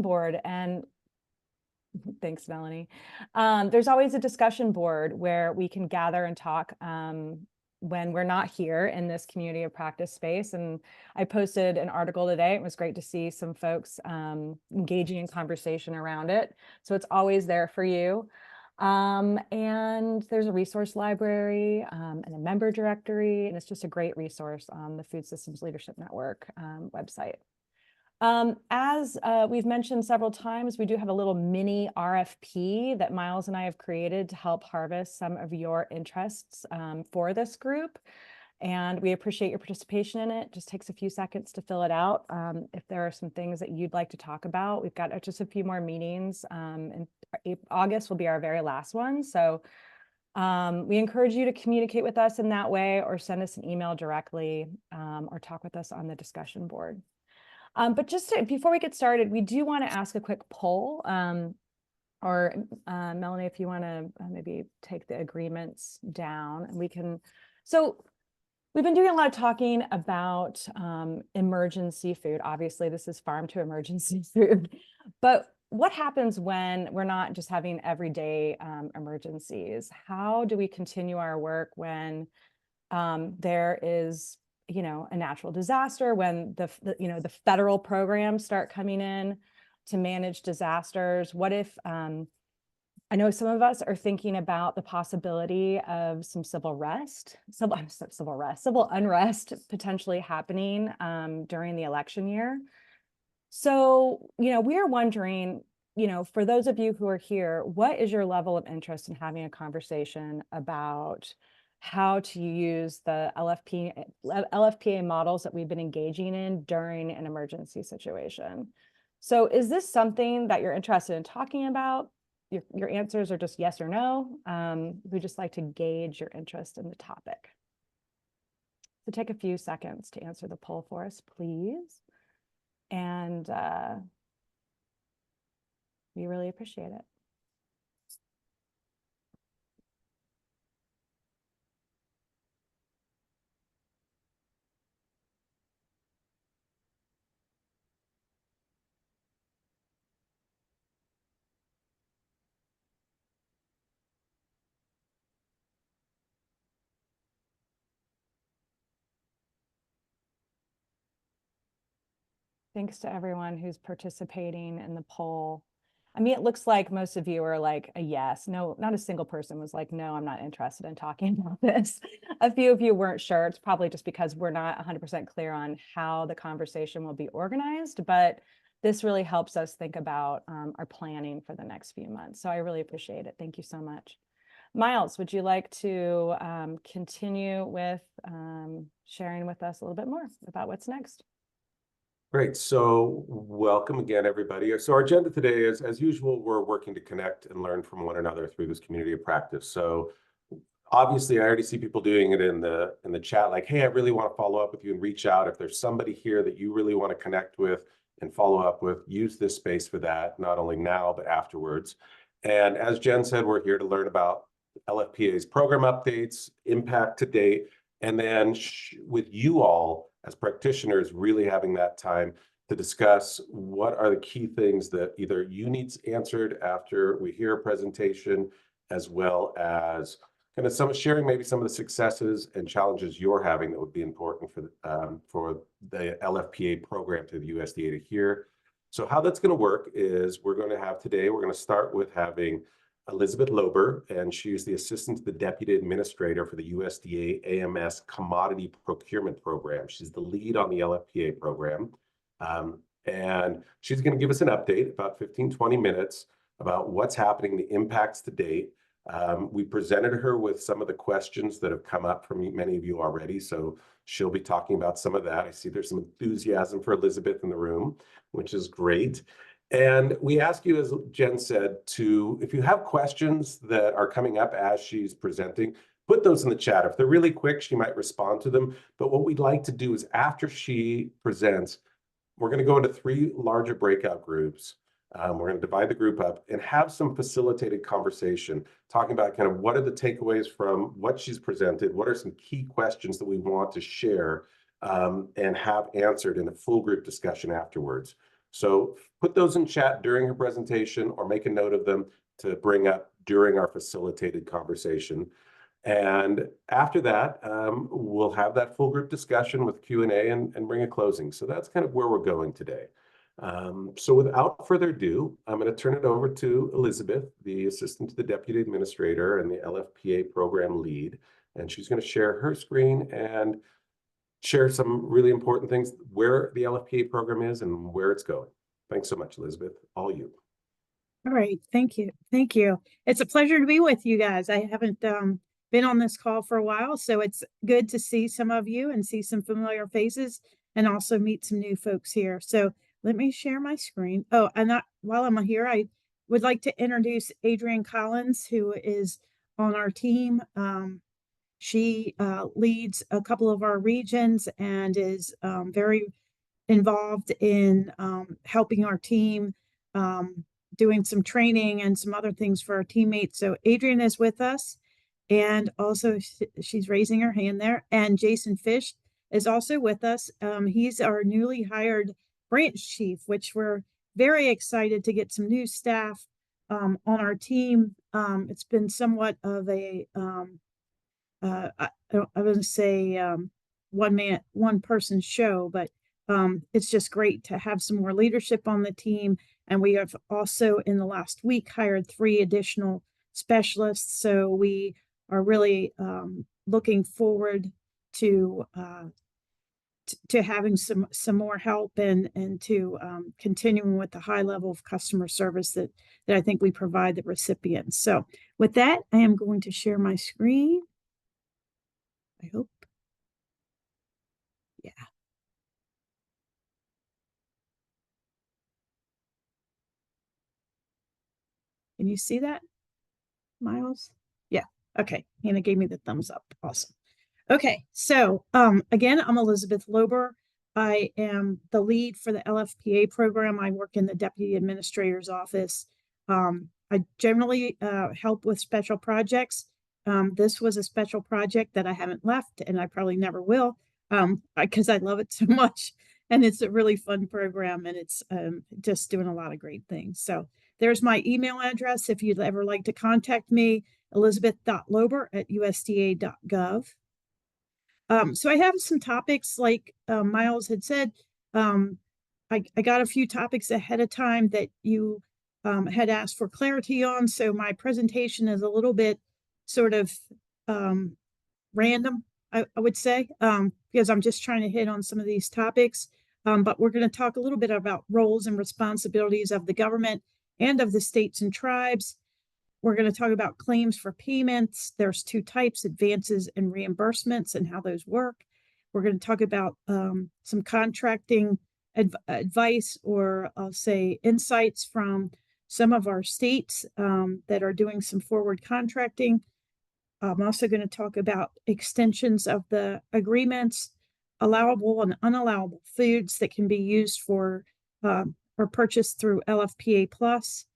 board, and thanks, Melanie. There's always a discussion board where we can gather and talk when we're not here in this community of practice space. And I posted an article today. It was great to see some folks engaging in conversation around it. So it's always there for you. And there's a resource library and a member directory, and it's just a great resource on the Food Systems Leadership Network website. As we've mentioned several times, we do have a little mini RFP that Miles and I have created to help harvest some of your interests for this group. And we appreciate your participation in it. Just takes a few seconds to fill it out. If there are some things that you'd like to talk about, we've got just a few more meetings. And August will be our very last one. So we encourage you to communicate with us in that way, or send us an email directly, or talk with us on the discussion board. But before we get started, we do want to ask a quick poll, or Melanie, if you want to maybe take the agreements down, and we can. So we've been doing a lot of talking about emergency food. Obviously, this is farm to emergency food, but what happens when we're not just having everyday emergencies? How do we continue our work when there is a natural disaster, when the federal programs start coming in to manage disasters? What if, I know some of us are thinking about the possibility of some civil unrest potentially happening during the election year. So, we are wondering, for those of you who are here, what is your level of interest in having a conversation about how to use the LFPA models that we've been engaging in during an emergency situation? So is this something that you're interested in talking about? Your answers are just yes or no. We'd just like to gauge your interest in the topic. So take a few seconds to answer the poll for us, please. And we really appreciate it. Thanks to everyone who's participating in the poll. I mean, it looks like most of you are like a yes. No, not a single person was like, no, I'm not interested in talking about this. A few of you weren't sure. It's probably just because we're not 100% clear on how the conversation will be organized, but this really helps us think about our planning for the next few months. So I really appreciate it. Thank you so much. Miles, would you like to continue with sharing with us a little bit more about what's next? Great. So welcome again, everybody. So our agenda today is, as usual, we're working to connect and learn from one another through this community of practice. So obviously, I already see people doing it in the chat, like, hey, I really want to follow up with you and reach out. If there's somebody here that you really want to connect with and follow up with, use this space for that, not only now, but afterwards. And as Jen said, we're here to learn about LFPA's program updates, impact to date, and then with you all as practitioners really having that time to discuss what are the key things that either you need answered after we hear a presentation, as well as kind of sharing maybe some of the successes and challenges you're having that would be important for the LFPA program to the USDA to hear. So how that's going to work is we're going to start with having Elizabeth Lober, and she's the assistant to the deputy administrator for the USDA AMS Commodity Procurement Program. She's the lead on the LFPA program. And she's going to give us an update, about 15-20 minutes, about what's happening, the impacts to date. We presented her with some of the questions that have come up from many of you already, so she'll be talking about some of that. I see there's some enthusiasm for Elizabeth in the room, which is great. And we ask you, as Jen said, if you have questions that are coming up as she's presenting, put those in the chat. If they're really quick, she might respond to them. But what we'd like to do is after she presents, we're going to go into 3 larger breakout groups. We're going to divide the group up and have some facilitated conversation, talking about kind of what are the takeaways from what she's presented, what are some key questions that we want to share and have answered in a full group discussion afterwards. So put those in chat during her presentation or make a note of them to bring up during our facilitated conversation. And after that, we'll have that full group discussion with Q&A and bring a closing. So that's kind of where we're going today. So without further ado, I'm going to turn it over to Elizabeth, the Assistant to the Deputy Administrator and the LFPA Program Lead. And she's going to share her screen and share some really important things, where the LFPA program is and where it's going. Thanks so much, Elizabeth. All you. All right. Thank you. Thank you. It's a pleasure to be with you guys. I haven't been on this call for a while, so it's good to see some of you and see some familiar faces and also meet some new folks here. So let me share my screen. Oh, and while I'm here, I would like to introduce Adrienne Collins, who is on our team. She leads a couple of our regions and is very involved in helping our team, doing some training and some other things for our teammates. So Adrienne is with us, and also she's raising her hand there. And Jason Fish is also with us. He's our newly hired branch chief, which we're very excited to get some new staff on our team. It's been somewhat of a I wouldn't say one person show, but it's just great to have some more leadership on the team. And we have also in the last week hired 3 additional specialists. So we are really looking forward to having some more help and to continuing with the high level of customer service that I think we provide the recipients. So with that, I am going to share my screen. I hope. Yeah. Can you see that, Miles? Yeah. Okay. Hannah gave me the thumbs up. Awesome. Okay. So again, I'm Elizabeth Lober. I am the lead for the LFPA program. I work in the Deputy Administrator's office. I generally help with special projects. This was a special project that I haven't left, and I probably never will, because I love it so much. And it's a really fun program, and it's just doing a lot of great things. So there's my email address if you'd ever like to contact me, elizabeth.lober@usda.gov. So I have some topics like Miles had said. I got a few topics ahead of time that you had asked for clarity on. So my presentation is a little bit sort of random, I would say, because I'm just trying to hit on some of these topics. But we're going to talk a little bit about roles and responsibilities of the government and of the states and tribes. We're going to talk about claims for payments. There's 2 types, advances and reimbursements, and how those work. We're going to talk about some contracting advice, or I'll say insights from some of our states that are doing some forward contracting. I'm also going to talk about extensions of the agreements, allowable and unallowable foods that can be used for or purchased through LFPA Plus.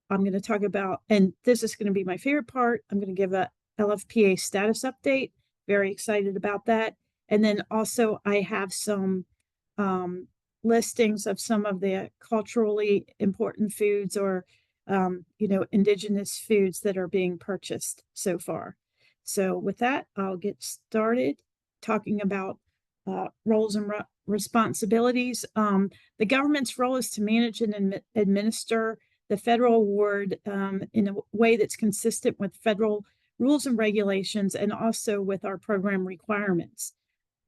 I'm going to talk about, and this is going to be my favorite part, I'm going to give a LFPA status update. Very excited about that. And then also I have some listings of some of the culturally important foods, or indigenous foods that are being purchased so far. So with that, I'll get started talking about roles and responsibilities. The government's role is to manage and administer the federal award in a way that's consistent with federal rules and regulations, and also with our program requirements.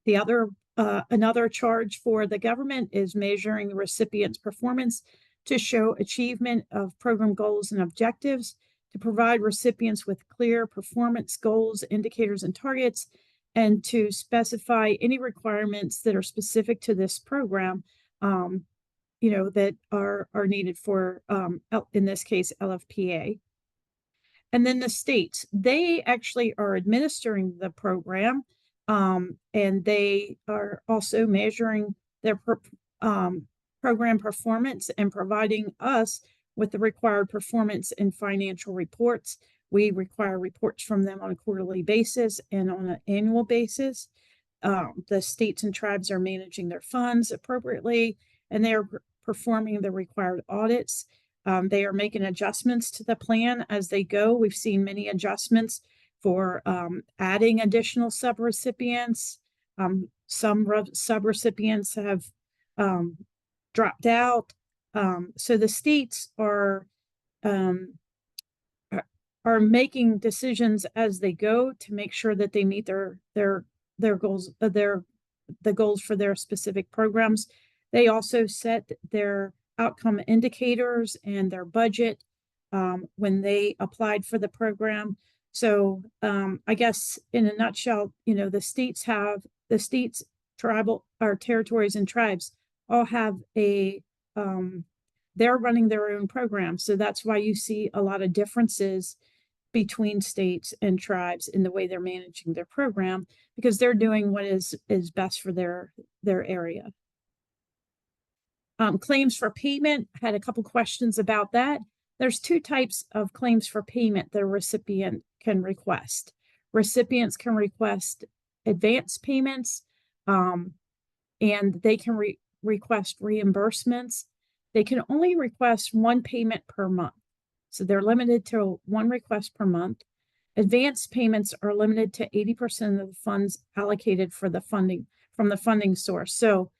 Another charge for the government is measuring the recipient's performance to show achievement of program goals and objectives, to provide recipients with clear performance goals, indicators, and targets, and to specify any requirements that are specific to this program, that are needed for, in this case, LFPA. And then the states, they actually are administering the program, and they are also measuring their program performance and providing us with the required performance and financial reports. We require reports from them on a quarterly basis and on an annual basis. The states and tribes are managing their funds appropriately, and they are performing the required audits. They are making adjustments to the plan as they go. We've seen many adjustments for adding additional subrecipients. Some subrecipients have dropped out. So the states are making decisions as they go to make sure that they meet their goals, the goals for their specific programs. They also set their outcome indicators and their budget when they applied for the program. So I guess in a nutshell, the states, tribal or territories and tribes all have they're running their own programs. So that's why you see a lot of differences between states and tribes in the way they're managing their program, because they're doing what is best for their area. Claims for payment, I had a couple questions about that. There's two types of claims for payment the recipient can request. Recipients can request advance payments, and they can request reimbursements. They can only request one payment per month. So they're limited to one request per month. Advance payments are limited to 80% of the funds allocated for the funding from the funding source. So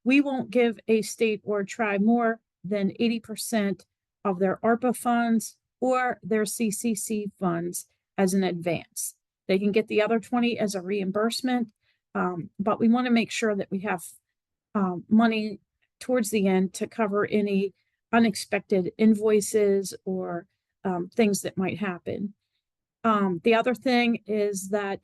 we won't give a state or tribe more than 80% of their ARPA funds or their CCC funds as an advance. They can get the other 20 as a reimbursement, but we want to make sure that we have money towards the end to cover any unexpected invoices or things that might happen. The other thing is that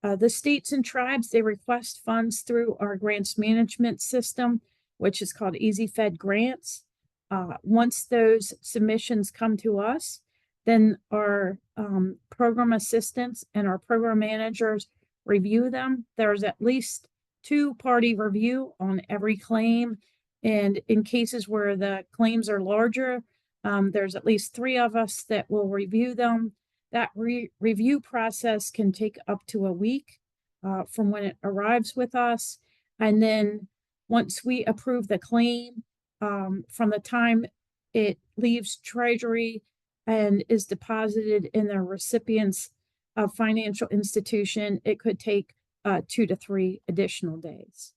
the states and tribes, they request funds through our grants management system, which is called Easy Fed Grants. Once those submissions come to us, then our program assistants and our program managers review them. There's at least 2-party review on every claim. And in cases where the claims are larger, there's at least 3 of us that will review them. That review process can take up to a week from when it arrives with us. And then once we approve the claim, from the time it leaves Treasury and is deposited in the recipient's financial institution, it could take 2 to 3 additional days.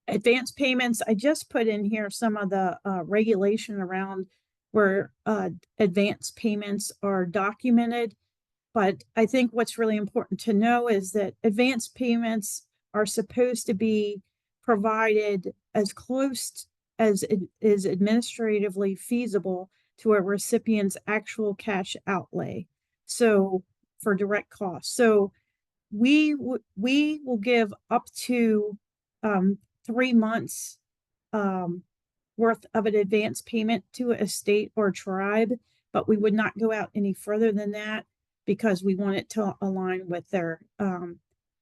Advance payments, I just put in here some of the regulation around where advance payments are documented. But I think what's really important to know is that advance payments are supposed to be provided as close as it is administratively feasible to a recipient's actual cash outlay. So for direct costs. So we will give up to 3 months worth of an advance payment to a state or tribe, but we would not go out any further than that because we want it to align with their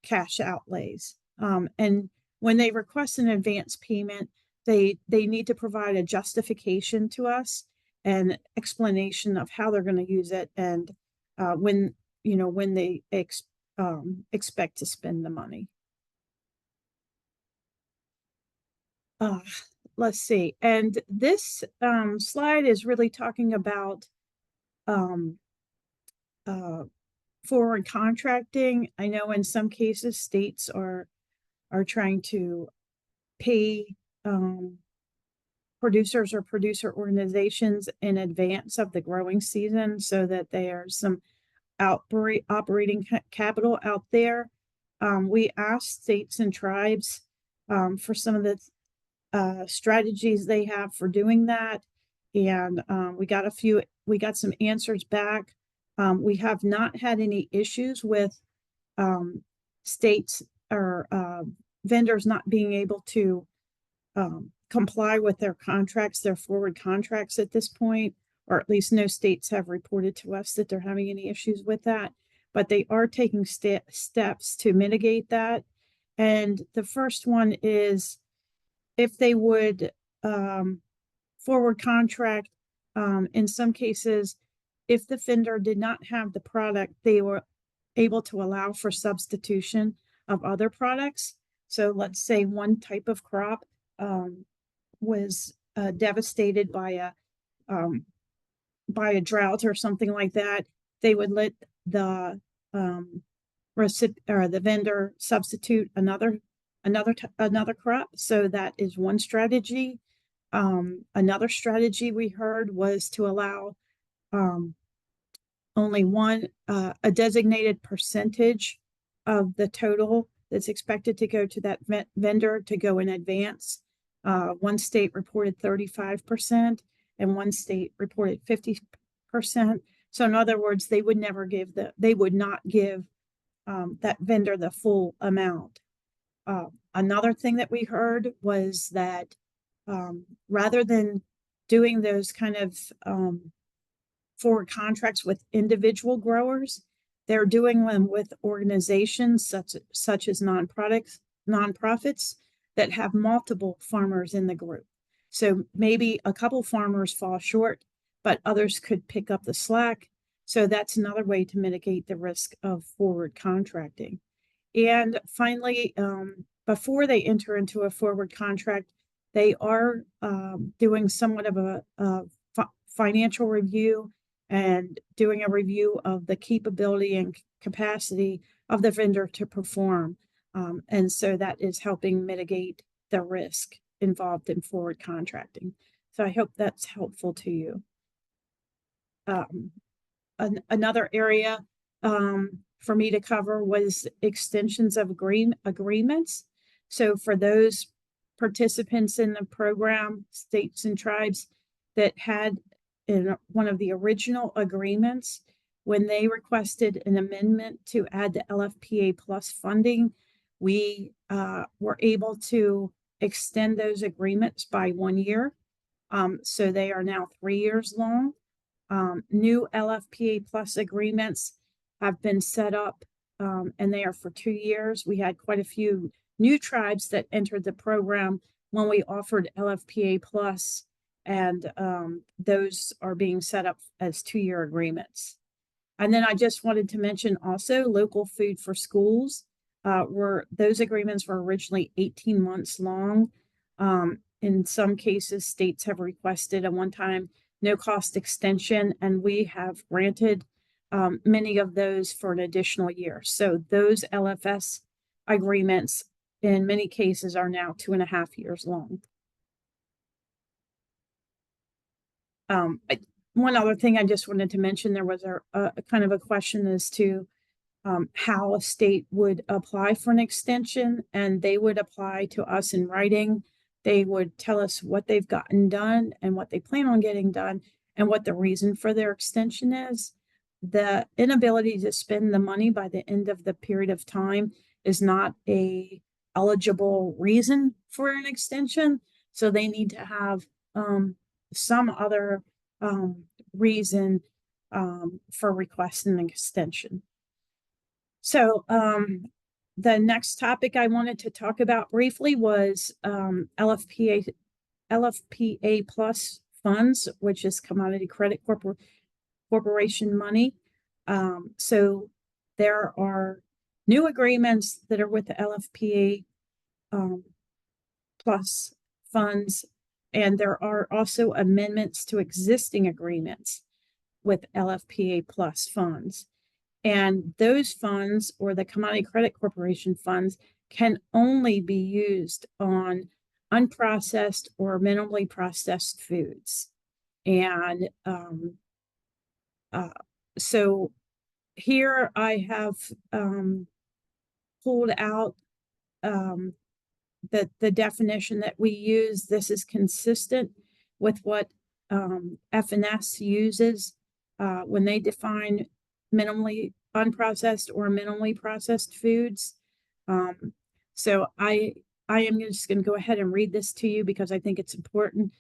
cash outlays. And when they request an advance payment, they need to provide a justification to us and explanation of how they're going to use it and when they expect to spend the money. Let's see. And this slide is really talking about forward contracting. I know in some cases states are trying to pay producers or producer organizations in advance of the growing season so that there's some operating capital out there. We asked states and tribes for some of the strategies they have for doing that, and we got some answers back. We have not had any issues with states or vendors not being able to comply with their contracts, their forward contracts at this point, or at least no states have reported to us that they're having any issues with that, but they are taking steps to mitigate that. And the first one is if they would forward contract, in some cases, if the vendor did not have the product, they were able to allow for substitution of other products. So let's say one type of crop was devastated by a drought or something like that, they would let the the vendor substitute another crop. So that is one strategy. Another strategy we heard was to allow only a designated percentage of the total that's expected to go to that vendor to go in advance. One state reported 35% and one state reported 50%. So in other words, they would not give that vendor the full amount. Another thing that we heard was that rather than doing those kind of forward contracts with individual growers, they're doing them with organizations such as nonprofits that have multiple farmers in the group. So maybe a couple farmers fall short, but others could pick up the slack. So that's another way to mitigate the risk of forward contracting. And finally, before they enter into a forward contract, they are doing somewhat of a financial review and doing a review of the capability and capacity of the vendor to perform. And so that is helping mitigate the risk involved in forward contracting. So I hope that's helpful to you. Another area for me to cover was extensions of agreements. So for those participants in the program, states and tribes that had in one of the original agreements, when they requested an amendment to add the LFPA plus funding, we were able to extend those agreements by 1 year. So they are now 3 years long. New LFPA plus agreements have been set up and they are for 2 years. We had quite a few new tribes that entered the program when we offered LFPA plus, and those are being set up as 2-year agreements. And then I just wanted to mention also local food for schools. Those agreements were originally 18 months long. In some cases, states have requested a one-time no-cost extension, and we have granted many of those for an additional year. So those LFS agreements in many cases are now 2.5 years long. One other thing I just wanted to mention, there was a kind of a question as to how a state would apply for an extension, and they would apply to us in writing. They would tell us what they've gotten done and what they plan on getting done and what the reason for their extension is. The inability to spend the money by the end of the period of time is not a eligible reason for an extension. So they need to have some other reason for requesting an extension. So the next topic I wanted to talk about briefly was LFPA plus funds, which is Commodity Credit Corporation money. So there are new agreements that are with the LFPA plus funds, and there are also amendments to existing agreements with LFPA plus funds. And those funds, or the Commodity Credit Corporation funds, can only be used on unprocessed or minimally processed foods. And so here I have pulled out the definition that we use. This is consistent with what F&S uses when they define minimally unprocessed or minimally processed foods. So I am just going to go ahead and read this to you because I think it's important.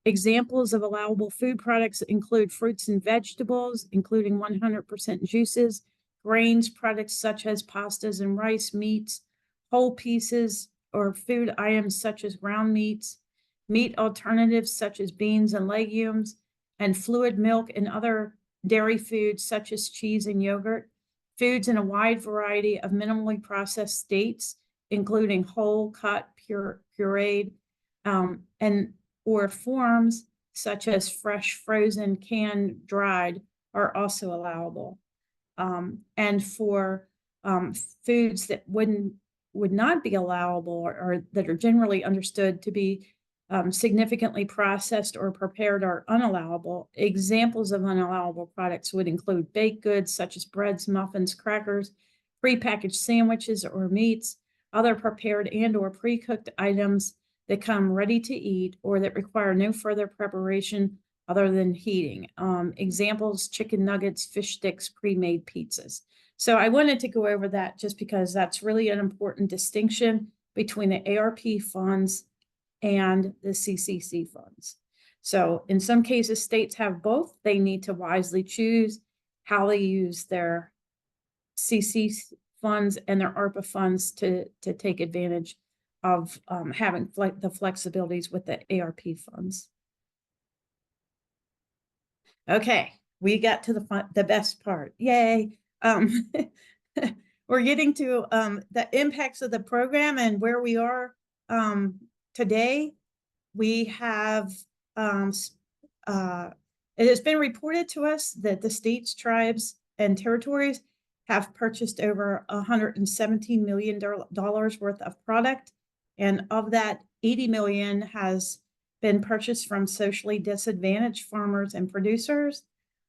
Examples of allowable food products include fruits and vegetables, including 100% juices, grains, products such as pastas and rice, meats, whole pieces or food items such as ground meats, meat alternatives such as beans and legumes, and fluid milk and other dairy foods such as cheese and yogurt, foods in a wide variety of minimally processed states, including whole, cut, pureed, and or forms such as fresh, frozen, canned, dried are also allowable. And for foods that would not be allowable or that are generally understood to be significantly processed or prepared are unallowable. Examples of unallowable products would include baked goods such as breads, muffins, crackers, prepackaged sandwiches or meats, other prepared and or pre-cooked items that come ready to eat or that require no further preparation other than heating. Examples, chicken nuggets, fish sticks, pre-made pizzas. So I wanted to go over that just because that's really an important distinction between the ARP funds and the CCC funds. So in some cases, states have both. They need to wisely choose how they use their CC funds and their ARPA funds to take advantage of having the flexibilities with the ARP funds. Okay, we got to the best part. Yay. We're getting to the impacts of the program and where we are today. We have, it has been reported to us that the states, tribes, and territories have purchased over $117 million worth of product. And of that, 80 million has been purchased from socially disadvantaged farmers and producers.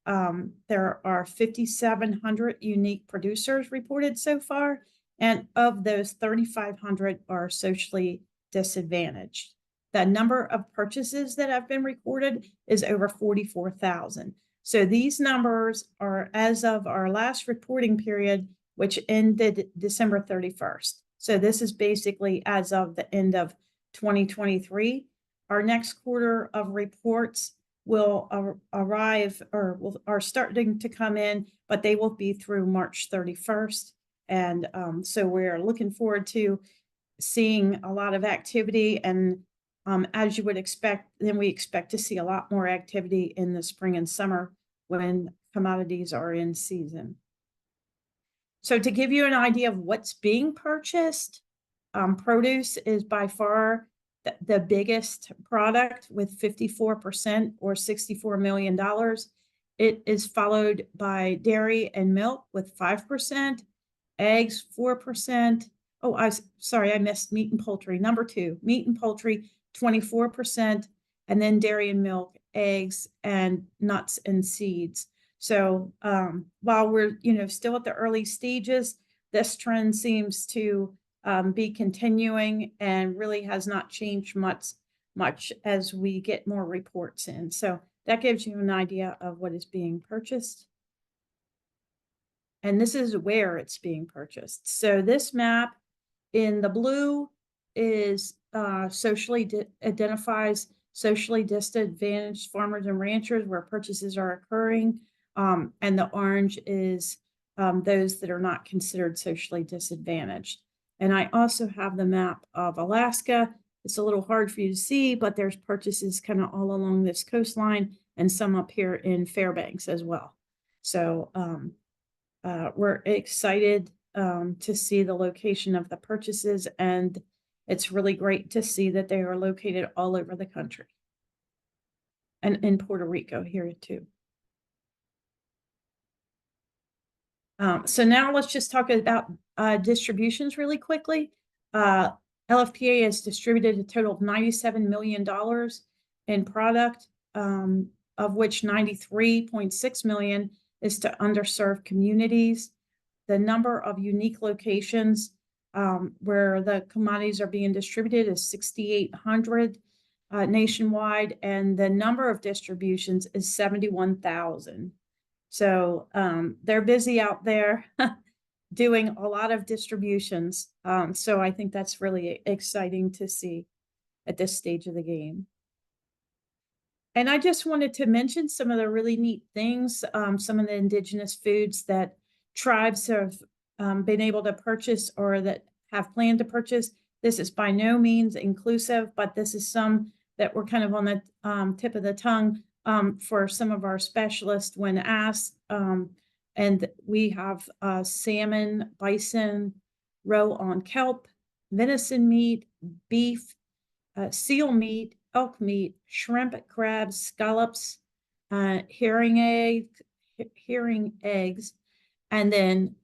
There are 5,700 unique producers reported so far, and of those, 3,500 are socially disadvantaged. The number of purchases that have been recorded is over 44,000. So these numbers are as of our last reporting period, which ended December 31st. So this is basically as of the end of 2023. Our next quarter of reports will arrive or are starting to come in, but they will be through March 31st. And so we're looking forward to seeing a lot of activity. And as you would expect, then we expect to see a lot more activity in the spring and summer when commodities are in season. So to give you an idea of what's being purchased, produce is by far the biggest product with 54% or $64 million. It is followed by dairy and milk with 5%, eggs 4%. Oh, sorry, I missed meat and poultry. Number 2, meat and poultry 24%, and then dairy and milk, eggs, and nuts and seeds. So while we're still at the early stages, this trend seems to be continuing and really has not changed much as we get more reports in. So that gives you an idea of what is being purchased. And this is where it's being purchased. So this map in the blue is identifies socially disadvantaged farmers and ranchers where purchases are occurring. And the orange is those that are not considered socially disadvantaged. And I also have the map of Alaska. It's a little hard for you to see, but there's purchases kind of all along this coastline and some up here in Fairbanks as well. So we're excited to see the location of the purchases, and it's really great to see that they are located all over the country and in Puerto Rico here too. So now let's just talk about distributions really quickly. LFPA has distributed a total of $97 million in product, of which 93.6 million is to underserved communities. The number of unique locations where the commodities are being distributed is 6,800 nationwide, and the number of distributions is 71,000. So they're busy out there doing a lot of distributions. So I think that's really exciting to see at this stage of the game. And I just wanted to mention some of the really neat things, some of the indigenous foods that tribes have been able to purchase or that have planned to purchase. This is by no means inclusive, but this is some that were kind of on the tip of the tongue for some of our specialists when asked. And we have salmon, bison, roe on kelp, venison meat, beef, seal meat, elk meat, shrimp, crabs, scallops, herring eggs, and then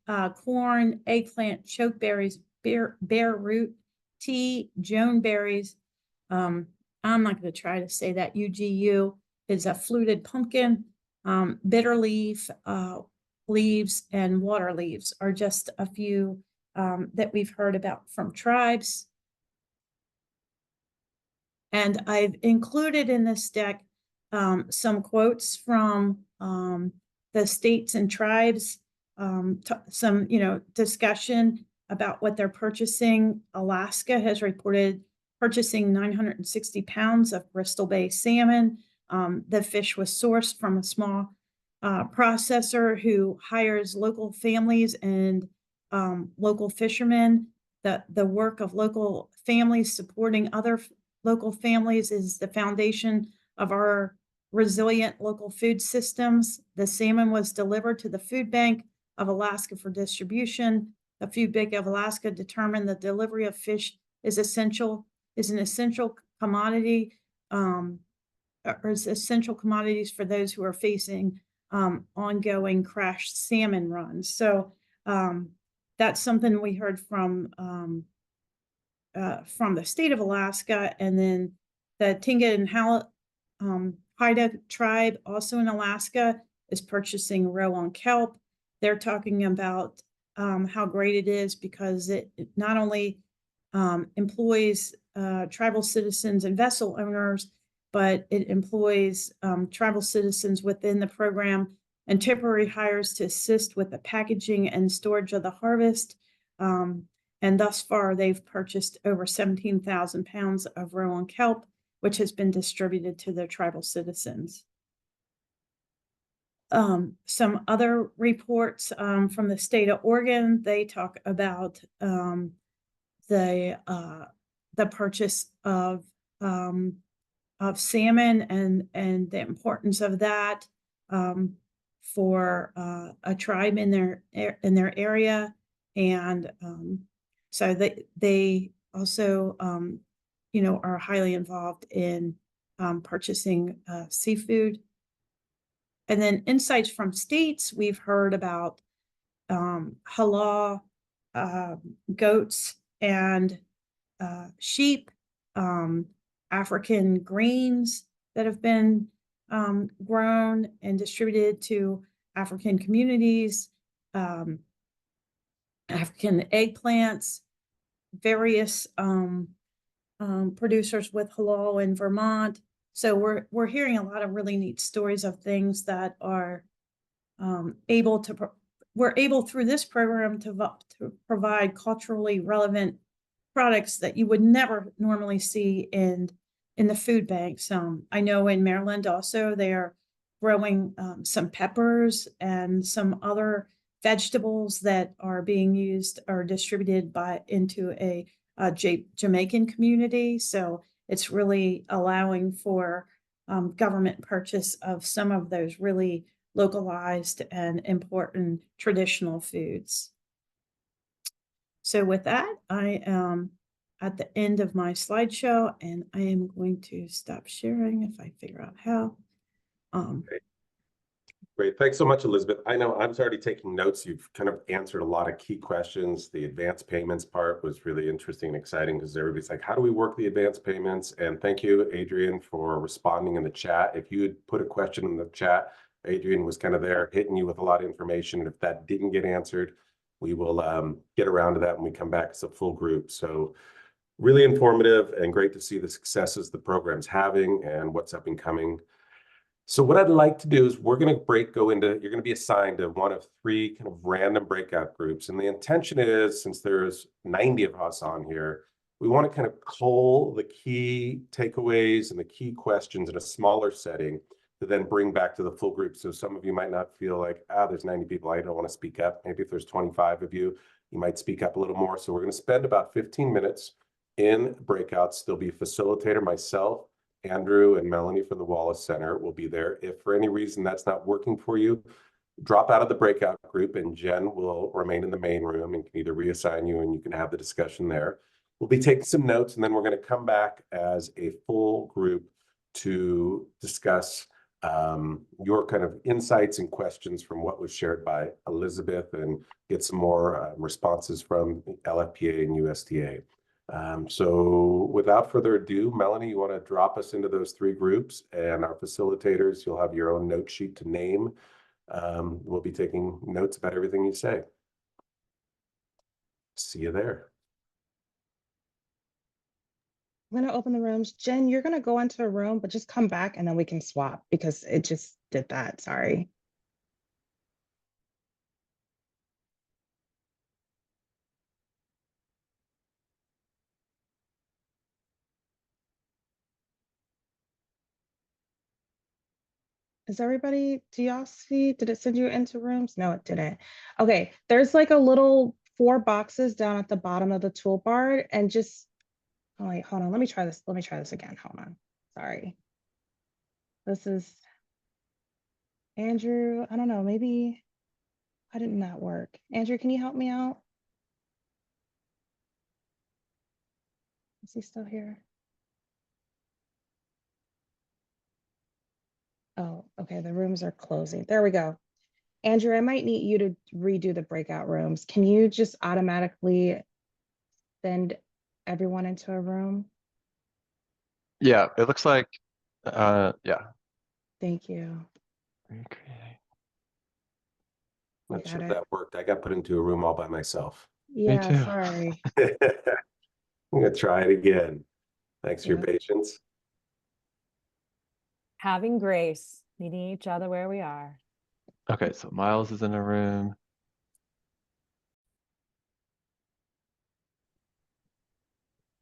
corn, eggplant, chokeberries, bear root, tea, joan berries. I'm not going to try to say that. UGU is a fluted pumpkin, bitter leaf, leaves, and water leaves are just a few that we've heard about from tribes. And I've included in this deck some quotes from the states and tribes, some, discussion about what they're purchasing. Alaska has reported purchasing 960 pounds of Bristol Bay salmon. The fish was sourced from a small processor who hires local families and local fishermen. The work of local families supporting other local families is the foundation of our resilient local food systems. The salmon was delivered to the Food Bank of Alaska for distribution. The Food Bank of Alaska determined the delivery of fish is an essential commodity, or is essential commodities for those who are facing ongoing crashed salmon runs. So that's something we heard from the state of Alaska. And then the Tingit and Haida tribe, also in Alaska, is purchasing roe on kelp. They're talking about how great it is because it not only employs tribal citizens and vessel owners, but it employs tribal citizens within the program and temporary hires to assist with the packaging and storage of the harvest. And thus far, they've purchased over 17,000 pounds of roe on kelp, which has been distributed to their tribal citizens. Some other reports from the state of Oregon, they talk about the purchase of salmon and the importance of that for a tribe in their area. And so they also are highly involved in purchasing seafood. And then insights from states, we've heard about halal goats and sheep, African grains that have been grown and distributed to African communities, African eggplants, various producers with halal in Vermont. So we're hearing a lot of really neat stories of things that are we're able through this program to provide culturally relevant products that you would never normally see in the food banks. I know in Maryland also they are growing some peppers and some other vegetables that are being used or distributed into a Jamaican community. So it's really allowing for government purchase of some of those really localized and important traditional foods. So with that, I am at the end of my slideshow, and I am going to stop sharing if I figure out how. Great. Thanks so much, Elizabeth. I know I was already taking notes. You've kind of answered a lot of key questions. The advance payments part was really interesting and exciting because everybody's like, how do we work the advance payments? And thank you, Adrian, for responding in the chat. If you had put a question in the chat, Adrian was kind of there hitting you with a lot of information. And if that didn't get answered, we will get around to that when we come back as a full group. So really informative and great to see the successes the program's having and what's up and coming. So what I'd like to do is we're going to you're going to be assigned to one of 3 kind of random breakout groups. And the intention is, since there's 90 of us on here, we want to kind of cull the key takeaways and the key questions in a smaller setting to then bring back to the full group. So some of you might not feel like, there's 90 people, I don't want to speak up. Maybe if there's 25 of you, you might speak up a little more. So we're going to spend about 15 minutes in breakouts. There'll be a facilitator, myself, Andrew and Melanie from the Wallace Center will be there. If for any reason that's not working for you, drop out of the breakout group and Jen will remain in the main room and can either reassign you and you can have the discussion there. We'll be taking some notes, and then we're going to come back as a full group to discuss your kind of insights and questions from what was shared by Elizabeth and get some more responses from LFPA and USDA. So without further ado, Melanie, you want to drop us into those three groups, and our facilitators, you'll have your own note sheet to name. We'll be taking notes about everything you say. See you there. I'm going to open the rooms. Jen, you're going to go into a room, but just come back and then we can swap because it just did that. Sorry. Is everybody, do y'all see? Did it send you into rooms? No, it didn't. Okay, there's like a little 4 boxes down at the bottom of the toolbar and just, oh wait, hold on. Let me try this. Let me try this again. Hold on. Sorry. This is Andrew. I don't know. Maybe why didn't that work? Andrew, can you help me out? Is he still here? Oh, okay. The rooms are closing. There we go. Andrew, I might need you to redo the breakout rooms. Can you just automatically send everyone into a room? Yeah, it looks like, yeah. Thank you. Recreate. Not Got sure if it. that worked. I got put into a room all by myself. Yeah, too. sorry. I'm going to try it again. Thanks for your Yep. patience. Having grace, meeting each other where we are. Okay, so Miles is in a room.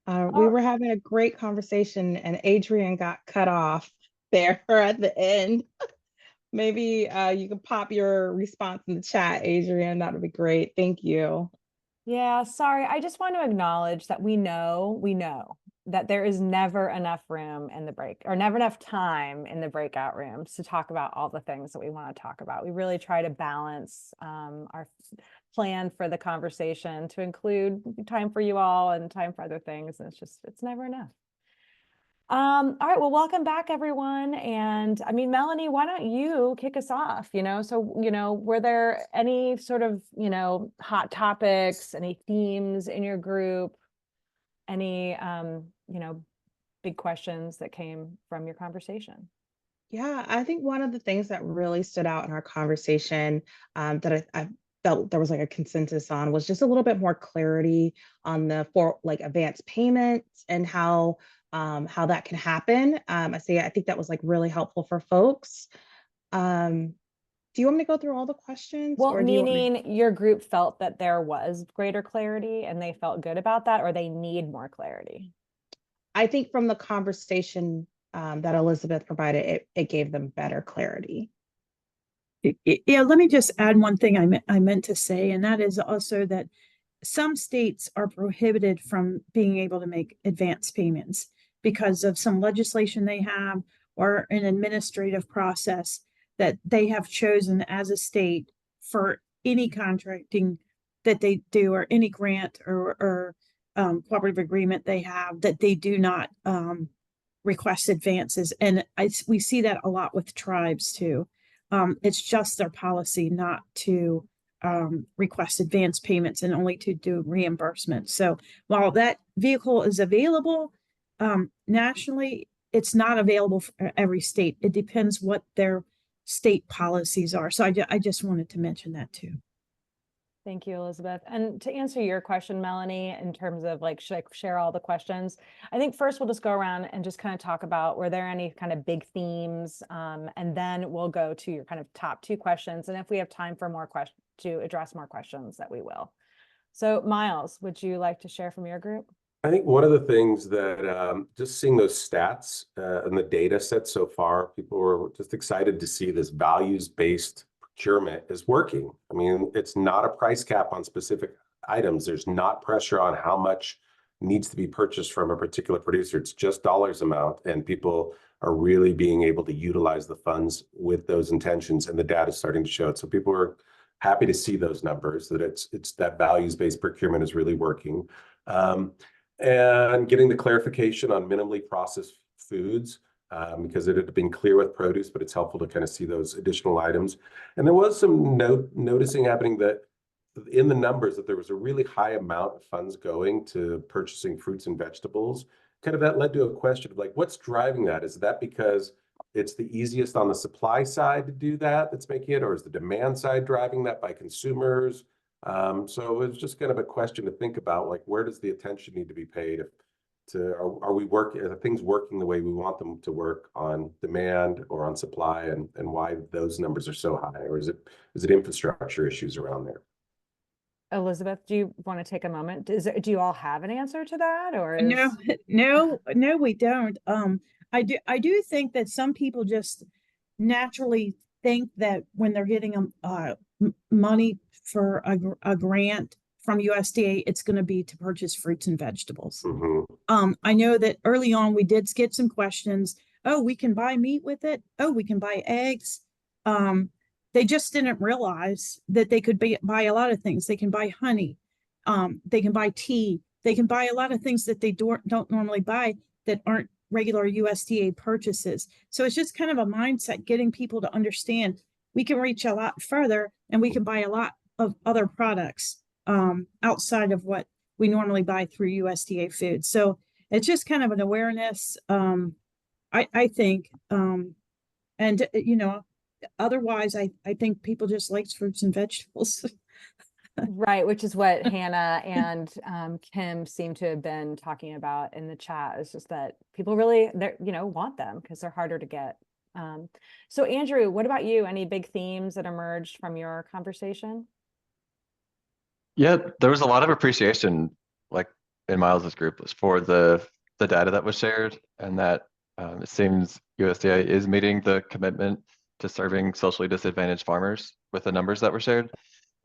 We were having a great conversation and Adrian got cut off there at the end. Maybe you can pop your response in the chat, Adrian. That would be great. Thank you. Yeah, sorry. I just want to acknowledge that we know that there is never enough room in the break or never enough time in the breakout rooms to talk about all the things that we want to talk about. We really try to balance our plan for the conversation to include time for you all and time for other things. And it's never enough. All right, well, welcome back, everyone. And I mean, Melanie, why don't you kick us off? So, were there any sort of, hot topics, any themes in your group, any, big questions that came from your conversation? Yeah, I think one of the things that really stood out in our conversation that I felt there was like a consensus on was just a little bit more clarity on the advance payments and how that can happen. I think that was like really helpful for folks. Do you want me to go through all the questions? Well, Or do you want me- meaning your group felt that there was greater clarity and they felt good about that, or they need more clarity? I think from the conversation that Elizabeth provided, it gave them better clarity. Yeah, let me just add one thing I meant to say, and that is also that some states are prohibited from being able to make advance payments because of some legislation they have or an administrative process that they have chosen as a state for any contracting that they do or any grant or cooperative agreement they have, that they do not request advances. And we see that a lot with tribes too. It's just their policy not to request advance payments and only to do reimbursement. So while that vehicle is available nationally, it's not available for every state. It depends what their state policies are. So I just wanted to mention that too. Thank you, Elizabeth. And to answer your question, Melanie, in terms of should I share all the questions? I think first we'll just go around and just kind of talk about, were there any kind of big themes? And then we'll go to your kind of top 2 questions. And if we have time for more questions, to address more questions, that we will. So Miles, would you like to share from your group? I think one of the things that just seeing those stats and the data set so far, people were just excited to see this values-based procurement is working. I mean, it's not a price cap on specific items. There's not pressure on how much needs to be purchased from a particular producer. It's just dollars amount, and people are really being able to utilize the funds with those intentions, and the data is starting to show it. So people are happy to see those numbers, that it's that values-based procurement is really working. and getting the clarification on minimally processed foods, because it had been clear with produce, but it's helpful to kind of see those additional items. And there was some noticing happening that in the numbers that there was a really high amount of funds going to purchasing fruits and vegetables. Kind of that led to a question of like, what's driving that? Is that because it's the easiest on the supply side to do that that's making it, or is the demand side driving that by consumers? So it's just kind of a question to think about, like, where does the attention need to be paid? Are things working the way we want them to work on demand or on supply, and why those numbers are so high? Or is it infrastructure issues around there? Elizabeth, do you want to take a moment? Do you all have an answer to that, or No, no, we don't. I do think that some people just naturally think that when they're getting money for a grant from USDA, it's going to be to purchase fruits and vegetables. Mm-hmm. I know that early on we did get some questions. Oh, we can buy meat with it. Oh, we can buy eggs. They just didn't realize that they could buy a lot of things. They can buy honey. They can buy tea. They can buy a lot of things that they don't normally buy that aren't regular USDA purchases. So it's just kind of a mindset, getting people to understand we can reach a lot further and we can buy a lot of other products outside of what we normally buy through USDA food. So it's just kind of an awareness, I think, and you know, otherwise I think people just like fruits and vegetables. right, which is what Hannah and Kim seem to have been talking about in the chat. It's just that people really, want them because they're harder to get. So Andrew, what about you? Any big themes that emerged from your conversation? Yeah, there was a lot of appreciation, like in Miles's group, was for the data that was shared, and that it seems USDA is meeting the commitment to serving socially disadvantaged farmers with the numbers that were shared.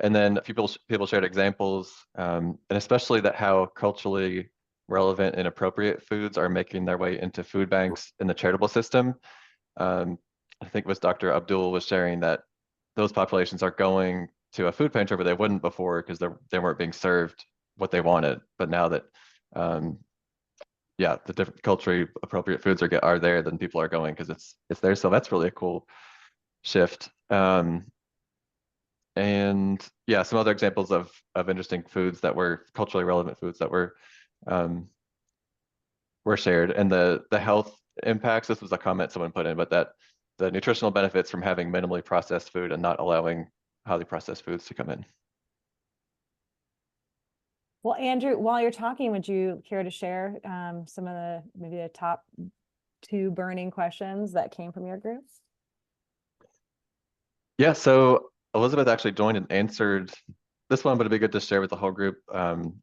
And then people shared examples, and especially that how culturally relevant and appropriate foods are making their way into food banks in the charitable system. I think it was Dr. Abdul was sharing that those populations are going to a food pantry where they wouldn't before because they weren't being served what they wanted. But now that, the different culturally appropriate foods are there, then people are going because it's there. So that's really a cool shift. And yeah, some other examples of interesting foods that were culturally relevant foods that were shared. And the health impacts, this was a comment someone put in, but that the nutritional benefits from having minimally processed food and not allowing highly processed foods to come in. Well, Andrew, while you're talking, would you care to share some of maybe the top 2 burning questions that came from your group? Yeah, so Elizabeth actually joined and answered this one, but it'd be good to share with the whole group. Ton,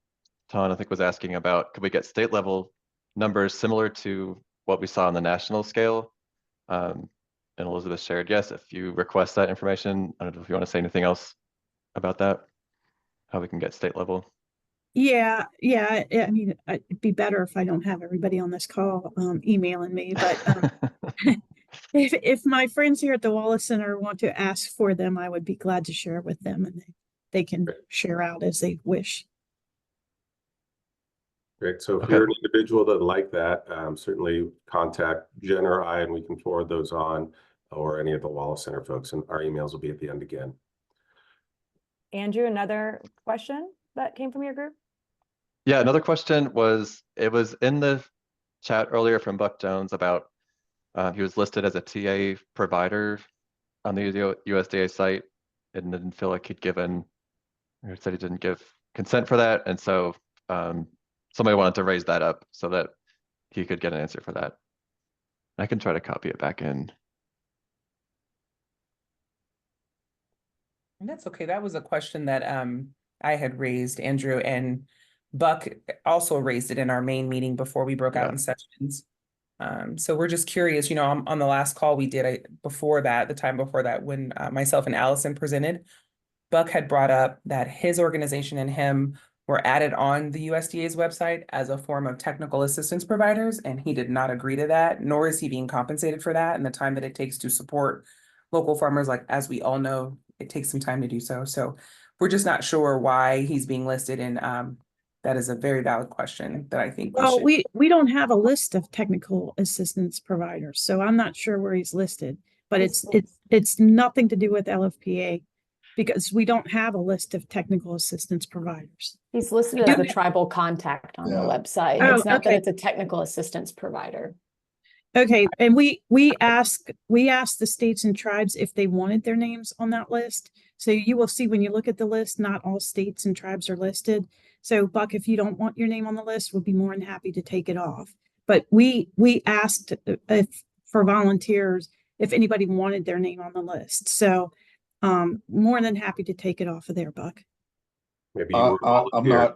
I think, was asking about, could we get state level numbers similar to what we saw on the national scale? And Elizabeth shared, yes, if you request that information. I don't know if you want to say anything else about that, how we can get state level. Yeah. I mean, it'd be better if I don't have everybody on this call emailing me, but if my friends here at the Wallace Center want to ask for them, I would be glad to share with them, and they can share out as they wish. Great. So if you're an individual that like that, certainly contact Jen or I, and we can forward those on, or any of the Wallace Center folks, and our emails will be at the end again. Andrew, another question that came from your group? Yeah, another question it was in the chat earlier from Buck Jones about he was listed as a TA provider on the USDA site and didn't feel like he said he didn't give consent for that. And so somebody wanted to raise that up so that he could get an answer for that. I can try to copy it back in. And that's okay. That was a question that I had raised, Andrew, and Buck also raised it in our main meeting before we broke out in sessions. So we're just curious, on the last call we did the time before that, when myself and Allison presented, Buck had brought up that his organization and him were added on the USDA's website as a form of technical assistance providers, and he did not agree to that, nor is he being compensated for that and the time that it takes to support local farmers. Like, as we all know, it takes some time to do so. So we're just not sure why he's being listed in that is a very valid question that I think Well, should. we don't have a list of technical assistance providers, so I'm not sure where he's listed, but it's nothing to do with LFPA because we don't have a list of technical assistance providers. He's listed as the tribal contact on the website. Oh, It's not that okay. it's a technical assistance provider. Okay, and we asked the states and tribes if they wanted their names on that list. So you will see when you look at the list, not all states and tribes are listed. So Buck, if you don't want your name on the list, we'd be more than happy to take it off. But we asked if for volunteers if anybody wanted their name on the list. So more than happy to take it off of there, Buck. Maybe you were a I'm volunteer.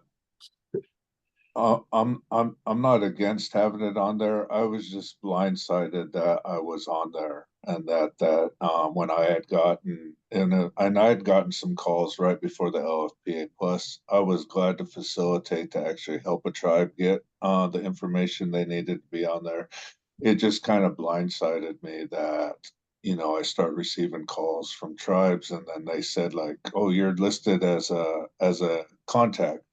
not. I'm not against having it on there. I was just blindsided that I was on there, and that when I had gotten and I had gotten some calls right before the LFPA Plus. I was glad to facilitate to actually help a tribe get the information they needed to be on there. It just kind of blindsided me that I start receiving calls from tribes, and then they said like, "Oh, you're listed as a contact."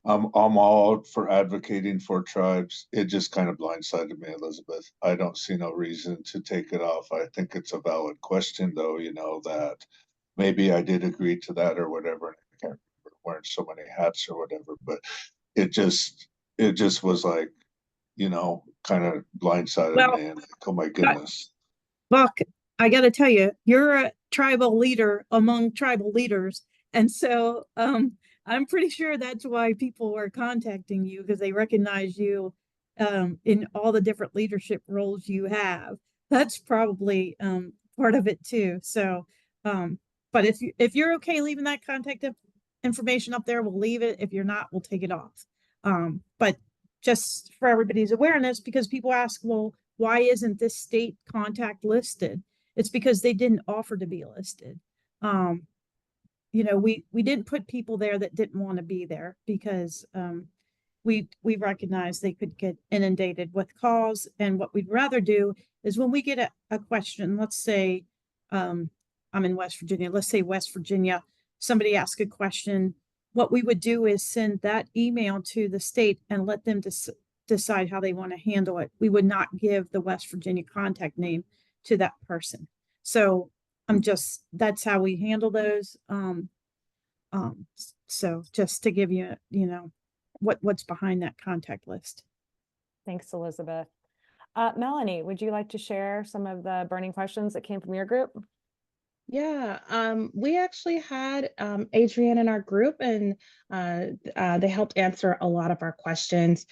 I'm all for advocating for tribes. It just kind of blindsided me, Elizabeth. I don't see no reason to take it off. I think it's a valid question, though, that maybe I did agree to that or whatever. I can't remember wearing so many hats or whatever, but it just was like, kind of blindsided me and like, oh my goodness. Buck, I got to tell you, you're a tribal leader among tribal leaders. And so I'm pretty sure that's why people are contacting you because they recognize you in all the different leadership roles you have. That's probably part of it too. So, but if you're okay leaving that contact information up there, we'll leave it. If you're not, we'll take it off. But just for everybody's awareness, because people ask, well, why isn't this state contact listed? It's because they didn't offer to be listed. We didn't put people there that didn't want to be there because we recognized they could get inundated with calls. And what we'd rather do is when we get a question, let's say I'm in West Virginia, let's say West Virginia, somebody asks a question, what we would do is send that email to the state and let them decide how they want to handle it. We would not give the West Virginia contact name to that person. So that's how we handle those. So just to give you, what's behind that contact list. Thanks, Elizabeth. Melanie, would you like to share some of the burning questions that came from your group? Yeah, we actually had Adrienne in our group, and they helped answer a lot of our questions.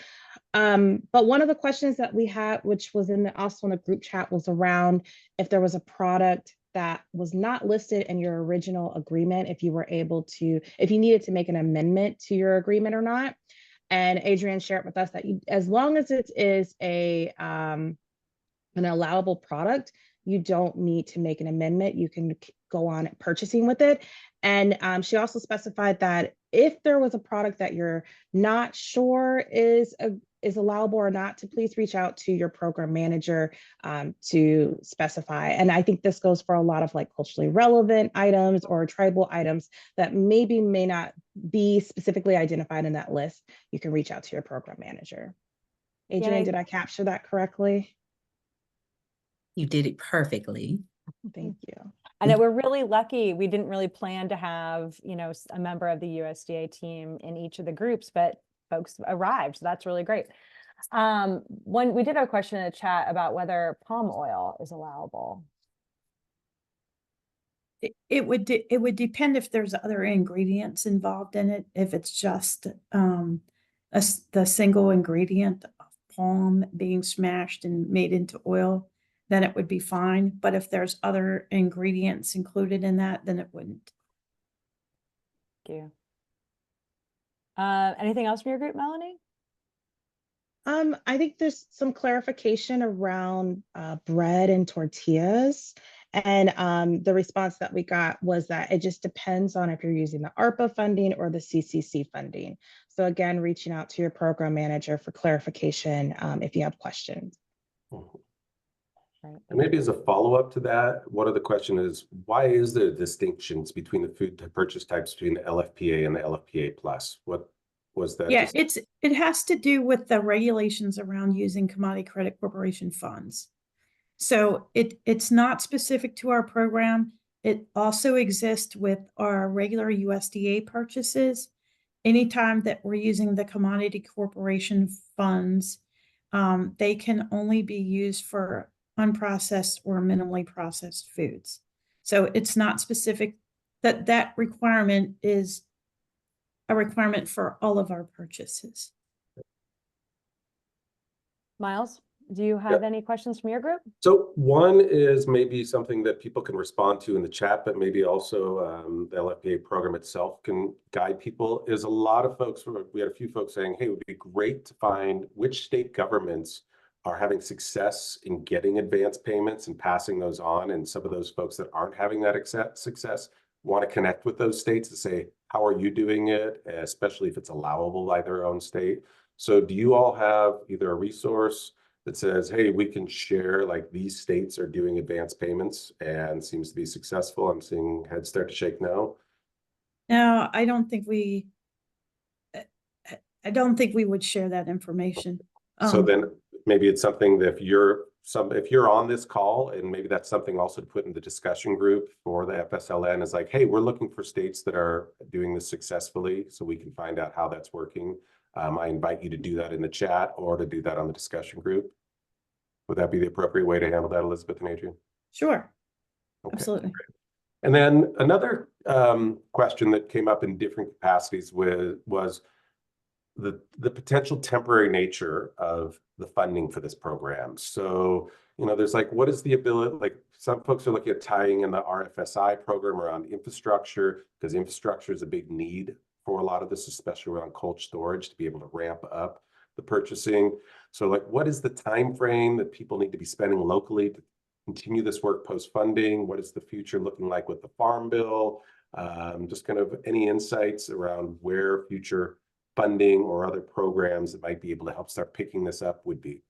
But one of the questions that we had, which was also in the group chat, was around if there was a product that was not listed in your original agreement, if you needed to make an amendment to your agreement or not. And Adrienne shared with us that as long as it is an allowable product, you don't need to make an amendment. You can go on purchasing with it. And she also specified that if there was a product that you're not sure is allowable or not, to please reach out to your program manager to specify. And I think this goes for a lot of like culturally relevant items or tribal items that may not be specifically identified in that list. You can reach out to your program manager. Adrienne, did I capture that correctly? You did it perfectly. Thank you. I know we're really lucky. We didn't really plan to have, a member of the USDA team in each of the groups, but folks arrived. So that's really great. When we did have a question in the chat about whether palm oil is allowable. It would depend if there's other ingredients involved in it. If it's just the single ingredient of palm being smashed and made into oil, then it would be fine. But if there's other ingredients included in that, then it wouldn't. Thank you. Anything else from your group, Melanie? I think there's some clarification around bread and tortillas. And the response that we got was that it just depends on if you're using the ARPA funding or the CCC funding. So again, reaching out to your program manager for clarification if you have questions. And maybe as a follow-up to that, one of the questions is, why is there distinctions between the food purchase types between the LFPA and the LFPA Plus? What Was that Yeah, just? it has to do with the regulations around using Commodity Credit Corporation funds. So it's not specific to our program. It also exists with our regular USDA purchases. Anytime that we're using the Commodity Corporation funds, they can only be used for unprocessed or minimally processed foods. So it's not specific, that requirement is a requirement for all of our purchases. Miles, do you have any questions from your group? So one is maybe something that people can respond to in the chat, but maybe also the LFPA program itself can guide people. Is a lot of folks, we had a few folks saying, hey, it would be great to find which state governments are having success in getting advance payments and passing those on. And some of those folks that aren't having that success want to connect with those states to say, how are you doing it, especially if it's allowable by their own state. So do you all have either a resource that says, hey, we can share, like, these states are doing advance payments and seems to be successful? I'm seeing heads start to shake no. No, I don't think we would share that information. So then maybe it's something that if you're on this call, and maybe that's something also to put in the discussion group for the FSLN, is like, hey, we're looking for states that are doing this successfully so we can find out how that's working. I invite you to do that in the chat or to do that on the discussion group. Would that be the appropriate way to handle that, Elizabeth and Adrian? Sure. Okay. Absolutely. And then another question that came up in different capacities was the potential temporary nature of the funding for this program. So, there's like, what is the ability, like some folks are looking at tying in the RFSI program around infrastructure, because infrastructure is a big need for a lot of this, especially around cold storage, to be able to ramp up the purchasing. So like, what is the time frame that people need to be spending locally to continue this work post-funding? What is the future looking like with the Farm Bill? Just kind of any insights around where future funding or other programs that might be able to help start picking this up would be,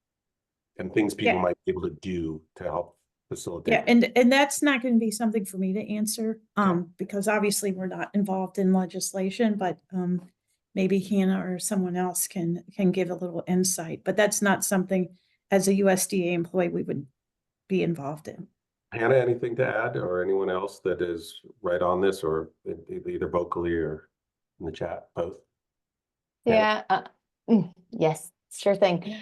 and things people might be able to do to help facilitate. Yeah, and that's not going to be something for me to answer, because obviously we're not involved in legislation, but maybe Hannah or someone else can give a little insight. But that's not something as a USDA employee we would be involved in. Hannah, anything to add, or anyone else that is right on this, or either vocally or in the chat, both? Yeah, yes, sure thing.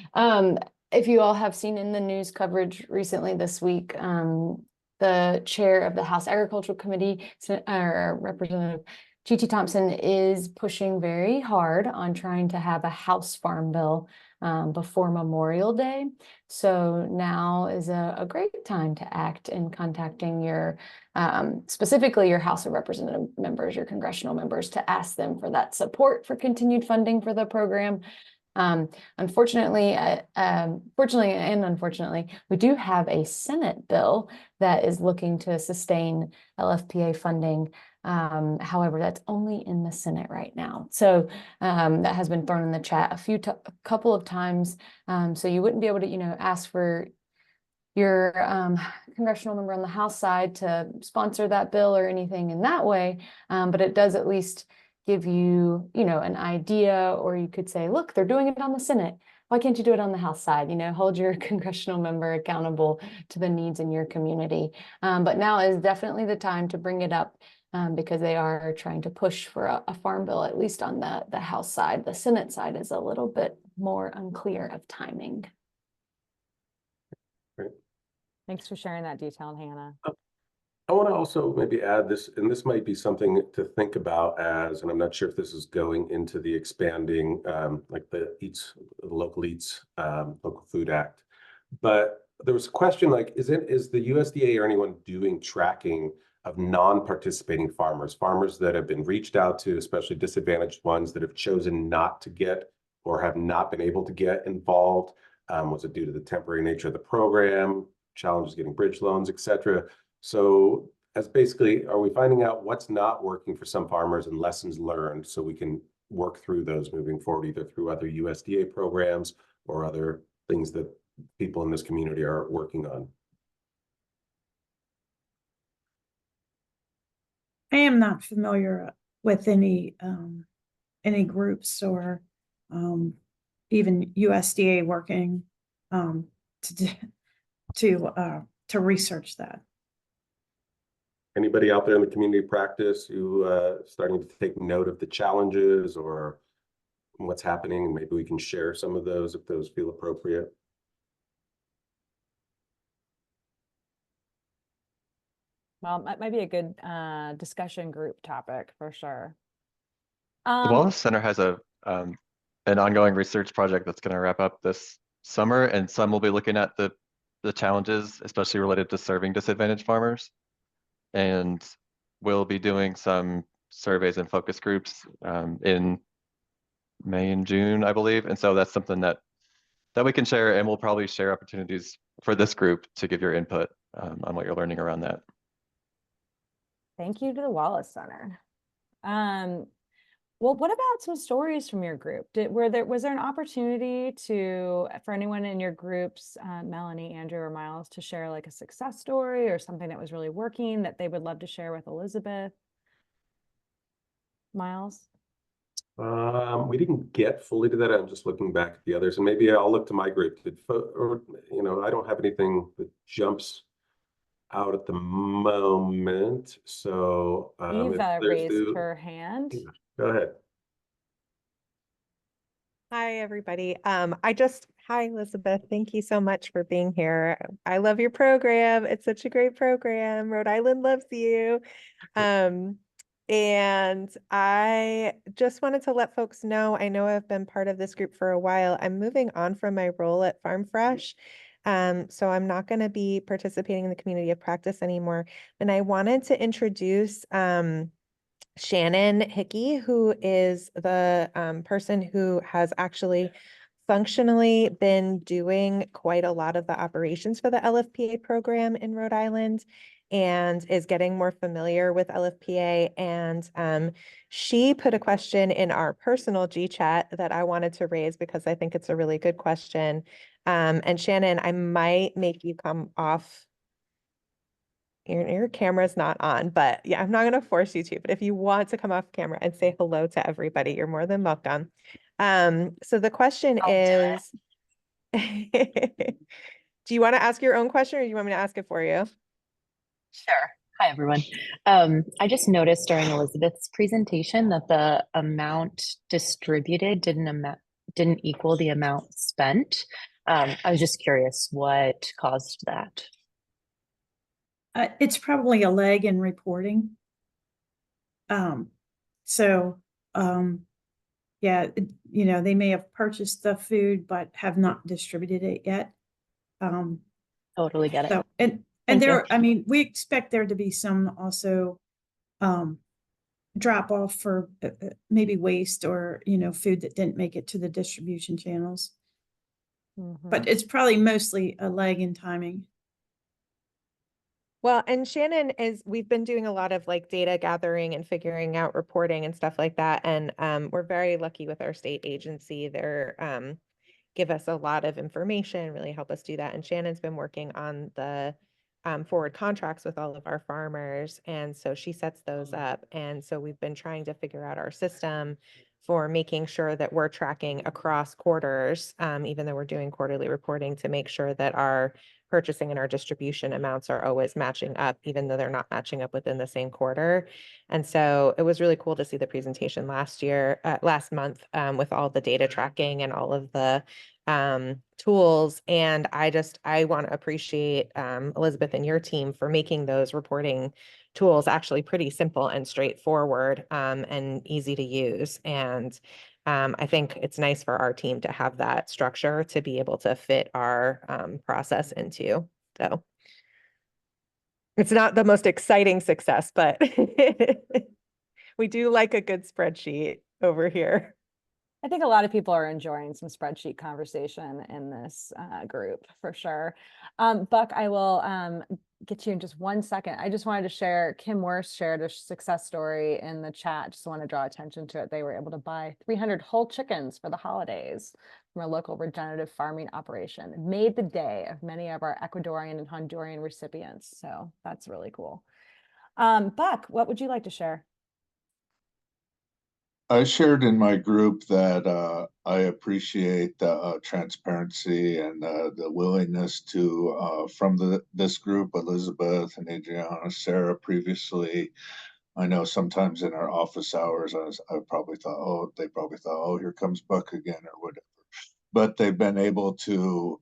If you all have seen in the news coverage recently this week, the chair of the House Agricultural Committee, Representative G.T. Thompson, is pushing very hard on trying to have a House Farm Bill before Memorial Day. So now is a great time to act in contacting your, specifically your House of Representative members, your congressional members, to ask them for that support for continued funding for the program. Fortunately and unfortunately, we do have a Senate bill that is looking to sustain LFPA funding. However, that's only in the Senate right now. So that has been thrown in the chat a couple of times. So you wouldn't be able to, ask for your congressional member on the House side to sponsor that bill or anything in that way. But it does at least give you, an idea, or you could say, look, they're doing it on the Senate. Why can't you do it on the House side? Hold your congressional member accountable to the needs in your community. But now is definitely the time to bring it up, because they are trying to push for a farm bill, at least on the House side. The Senate side is a little bit more unclear of timing. Great. Thanks for sharing that detail, Hannah. I want to also maybe add this, and this might be something to think about as, and I'm not sure if this is going into the expanding, like the Local Eats, Local Food Act, but there was a question like, is the USDA or anyone doing tracking of non-participating farmers that have been reached out to, especially disadvantaged ones that have chosen not to get or have not been able to get involved? Was it due to the temporary nature of the program, challenges getting bridge loans, et cetera? So as basically, are we finding out what's not working for some farmers and lessons learned so we can work through those moving forward, either through other USDA programs or other things that people in this community are working on? I am not familiar with any any groups or even USDA working to research that. Anybody out there in the community practice who starting to take note of the challenges or what's happening? Maybe we can share some of those if those feel appropriate. Well, that might be a good discussion group topic for sure. The Wallace Center has an ongoing research project that's going to wrap up this summer, and some will be looking at the challenges, especially related to serving disadvantaged farmers. And we'll be doing some surveys and focus groups in May and June, I believe. And so that's something that we can share, and we'll probably share opportunities for this group to give your input on what you're learning around that. Thank you to the Wallace Center. Well, what about some stories from your group? Was there an opportunity for anyone in your groups, Melanie, Andrew, or Miles, to share like a success story or something that was really working that they would love to share with Elizabeth? Miles? We didn't get fully to that. I'm just looking back at the others, and maybe I'll look to my group. I don't have anything that jumps out at the moment. So Eva raised her hand. Go ahead. Hi, everybody. Hi, Elizabeth. Thank you so much for being here. I love your program. It's such a great program. Rhode Island loves you. And I just wanted to let folks know, I know I've been part of this group for a while. I'm moving on from my role at Farm Fresh. So I'm not going to be participating in the community of practice anymore. And I wanted to introduce Shannon Hickey, who is the person who has actually functionally been doing quite a lot of the operations for the LFPA program in Rhode Island and is getting more familiar with LFPA. And she put a question in our personal G-chat that I wanted to raise because I think it's a really good question. And Shannon, I might make you come off. Your camera's not on, but yeah, I'm not going to force you to, but if you want to come off camera and say hello to everybody, you're more than welcome. So the question is, do you want to ask your own question or do you want me to ask it for you? Sure. Hi, everyone. I just noticed during Elizabeth's presentation that the amount distributed didn't equal the amount spent. I was just curious what caused that. It's probably a lag in reporting. Yeah, they may have purchased the food, but have not distributed it yet. Totally get it. So, and there, I mean, we expect there to be some also drop off for maybe waste or, food that didn't make it to the distribution channels. But it's probably mostly a lag in timing. Well, and Shannon we've been doing a lot of like data gathering and figuring out reporting and stuff like that. And we're very lucky with our state agency. They're give us a lot of information, really help us do that. And Shannon's been working on the forward contracts with all of our farmers. And so she sets those up. And so we've been trying to figure out our system for making sure that we're tracking across quarters, even though we're doing quarterly reporting, to make sure that our purchasing and our distribution amounts are always matching up, even though they're not matching up within the same quarter. And so it was really cool to see the presentation last month with all the data tracking and all of the tools. And I want to appreciate Elizabeth and your team for making those reporting tools actually pretty simple and straightforward and easy to use. And I think it's nice for our team to have that structure to be able to fit our process into. So it's not the most exciting success, but we do like a good spreadsheet over here. I think a lot of people are enjoying some spreadsheet conversation in this group for sure. Buck, I will get you in just 1 second. I just wanted to share, Kim Worth shared a success story in the chat. Just want to draw attention to it. They were able to buy 300 whole chickens for the holidays from a local regenerative farming operation. It made the day of many of our Ecuadorian and Honduran recipients. So that's really cool. Buck, what would you like to share? I shared in my group that I appreciate the transparency and the willingness to from this group, Elizabeth and Adriana, Sarah previously. I know sometimes in our office hours, I probably thought, oh, they probably thought, oh, here comes Buck again or whatever. But they've been able to,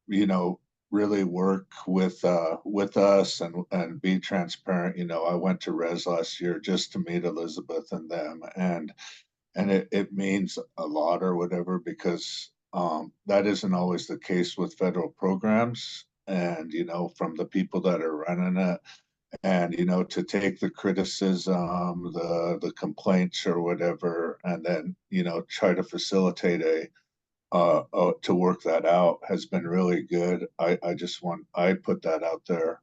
you know, really work with us and be transparent. You know, I went to Res last year just to meet Elizabeth and them, and it means a lot or whatever because that isn't always the case with federal programs. And you know, from the people that are running it, and you know, to take the criticism, the complaints or whatever, and then you know, try to facilitate to work that out has been really good. I put that out there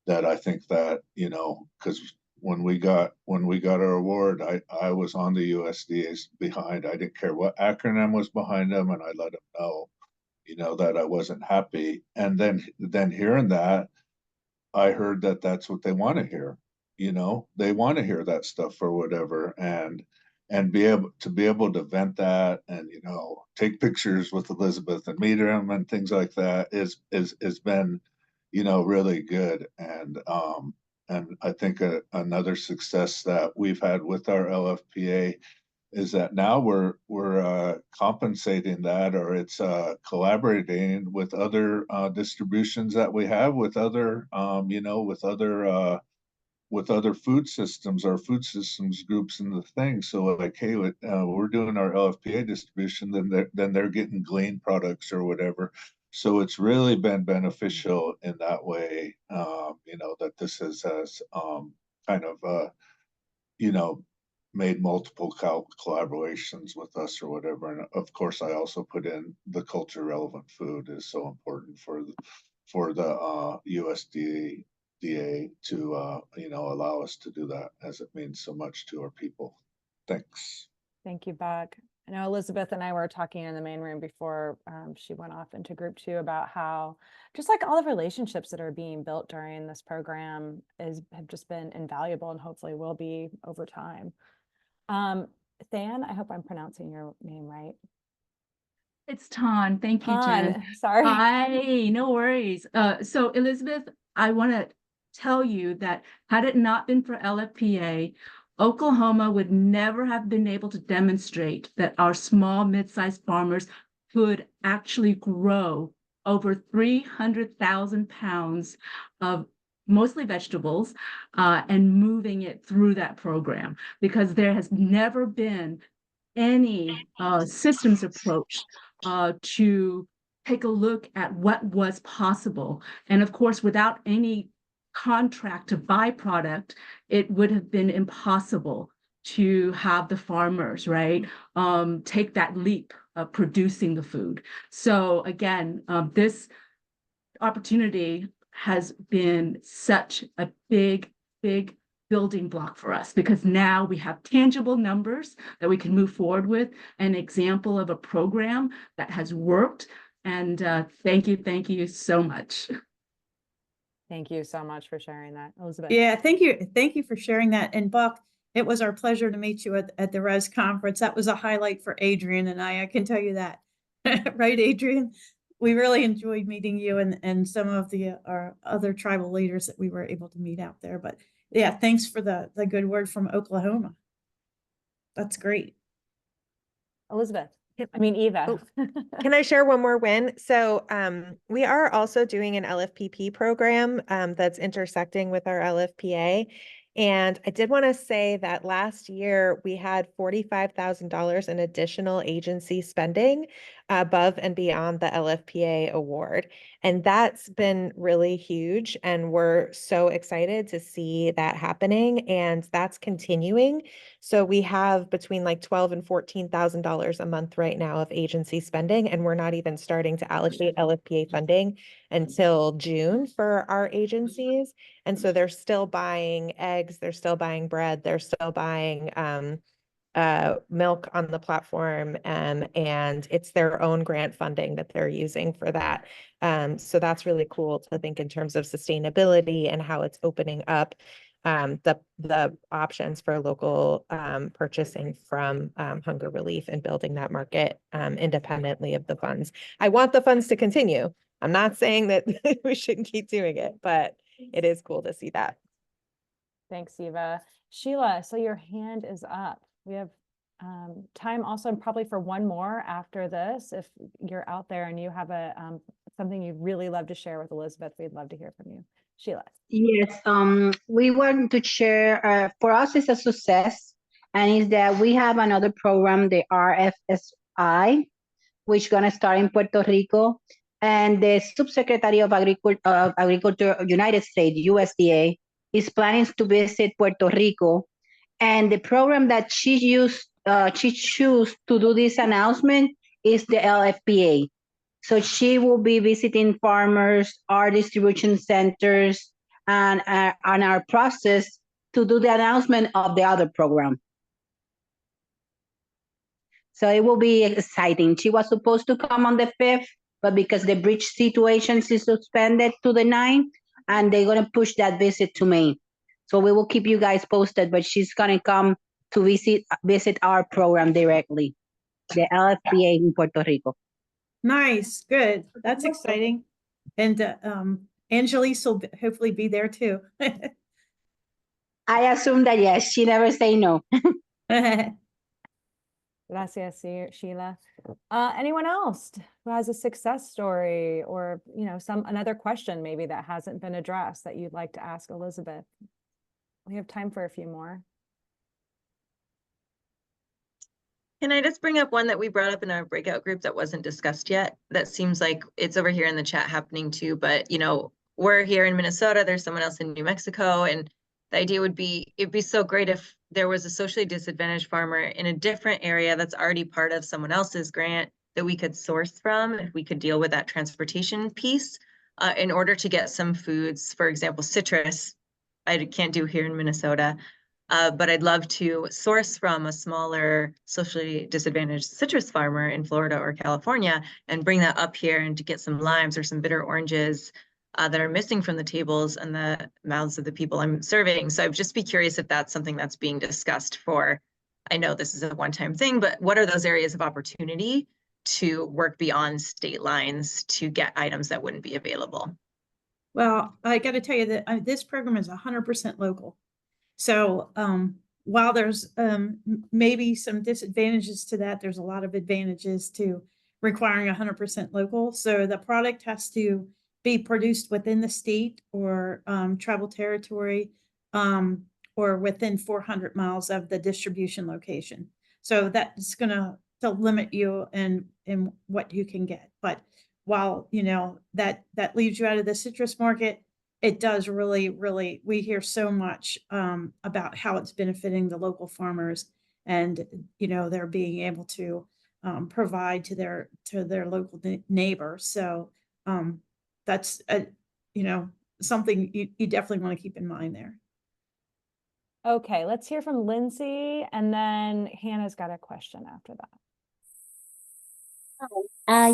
that I think that, you know, because when we got our award, I was on the USDA's behind. I didn't care what acronym was behind them, and I let them know, you know, that I wasn't happy. And then hearing that, I heard that that's what they want to hear. You know, they want to hear that stuff or whatever, and be able to vent that, and you know, take pictures with Elizabeth and meet them and things like that is been, you know, really good. And I think another success that we've had with our LFPA is that now we're compensating that, or it's collaborating with other distributions that we have with other you know, with other food systems, our food systems groups and the thing. So like, hey, we're doing our LFPA distribution, then they're getting Glean products or whatever. So it's really been beneficial in that way. You know, that this has kind of you know, made multiple collaborations with us or whatever. And of course, I also put in the culture relevant food is so important for the USDA to you know, allow us to do that, as it means so much to our people. Thanks. Thank you, Buck. I know Elizabeth and I were talking in the main room before she went off into group 2 about how just like all the relationships that are being built during this program have just been invaluable and hopefully will be over time. Than, I hope I'm pronouncing your name right. It's Tan. Thank you, Jen. Tan, sorry. Hi, no worries. So Elizabeth, I want to tell you that had it not been for LFPA, Oklahoma would never have been able to demonstrate that our small, mid-sized farmers could actually grow over 300,000 pounds of mostly vegetables and moving it through that program, because there has never been any systems approach to take a look at what was possible. And of course, without any contract to buy product, it would have been impossible to have the farmers, right, take that leap of producing the food. So again, this opportunity has been such a big building block for us, because now we have tangible numbers that we can move forward with, an example of a program that has worked. And thank you so much. Thank you so much for sharing that, Elizabeth. Yeah, thank you for sharing that. And Buck, it was our pleasure to meet you at the Res conference. That was a highlight for Adrian and I can tell you that. Right, Adrian? We really enjoyed meeting you and some of our other tribal leaders that we were able to meet out there. But yeah, thanks for the good word from Oklahoma. That's great. Elizabeth. I mean, Eva. Can I share one more win? So we are also doing an LFPP program that's intersecting with our LFPA. And I did want to say that last year we had $45,000 in additional agency spending above and beyond the LFPA award. And that's been really huge. And we're so excited to see that happening. And that's continuing. So we have between like $12,000 and $14,000 a month right now of agency spending. And we're not even starting to allocate LFPA funding until June for our agencies. And so they're still buying eggs, they're still buying bread, they're still buying milk on the platform, and it's their own grant funding that they're using for that. So that's really cool to think in terms of sustainability and how it's opening up the options for local purchasing from hunger relief and building that market independently of the funds. I want the funds to continue. I'm not saying that we shouldn't keep doing it, but it is cool to see that. Thanks, Eva. Sheila, so your hand is up. We have time also probably for one more after this. If you're out there and you have a something you'd really love to share with Elizabeth, we'd love to hear from you. Sheila. Yes, we want to share, for us it's a success, and is that we have another program, the RFSI, which gonna start in Puerto Rico, and the Subsecretary of Agriculture, United States, USDA, is planning to visit Puerto Rico, and the program that she chose to do this announcement is the LFPA. So she will be visiting farmers, our distribution centers, and on our process to do the announcement of the other program. So it will be exciting. She was supposed to come on the 5th, but because the bridge situation is suspended to the 9th, and they're going to push that visit to May. So we will keep you guys posted, but she's going to come to visit our program directly, the LFPA in Puerto Rico. Nice, good. That's exciting. And Angelise will hopefully be there too. I assume that yes, she never say no. Gracias, Sheila. Anyone else who has a success story or, you know, another question maybe that hasn't been addressed that you'd like to ask Elizabeth? We have time for a few more. Can I just bring up one that we brought up in our breakout group that wasn't discussed yet? That seems like it's over here in the chat happening too, but you know, we're here in Minnesota, there's someone else in New Mexico, and the idea would be, it'd be so great if there was a socially disadvantaged farmer in a different area that's already part of someone else's grant that we could source from, if we could deal with that transportation piece in order to get some foods, for example, citrus, I can't do here in Minnesota. But I'd love to source from a smaller socially disadvantaged citrus farmer in Florida or California and bring that up here and to get some limes or some bitter oranges that are missing from the tables and the mouths of the people I'm serving. So I'd just be curious if that's something that's being discussed for, I know this is a one-time thing, but what are those areas of opportunity to work beyond state lines to get items that wouldn't be available? Well, I got to tell you that this program is 100% local. So while there's maybe some disadvantages to that, there's a lot of advantages to requiring 100% local. So the product has to be produced within the state or tribal territory or within 400 miles of the distribution location. So that's going to limit you in what you can get. But while, you know, that leaves you out of the citrus market, it does really, we hear so much about how it's benefiting the local farmers and, you know, they're being able to provide to their local neighbor. So that's, you know, something you definitely want to keep in mind there. Okay, let's hear from Lindsay, and then Hannah's got a question after that.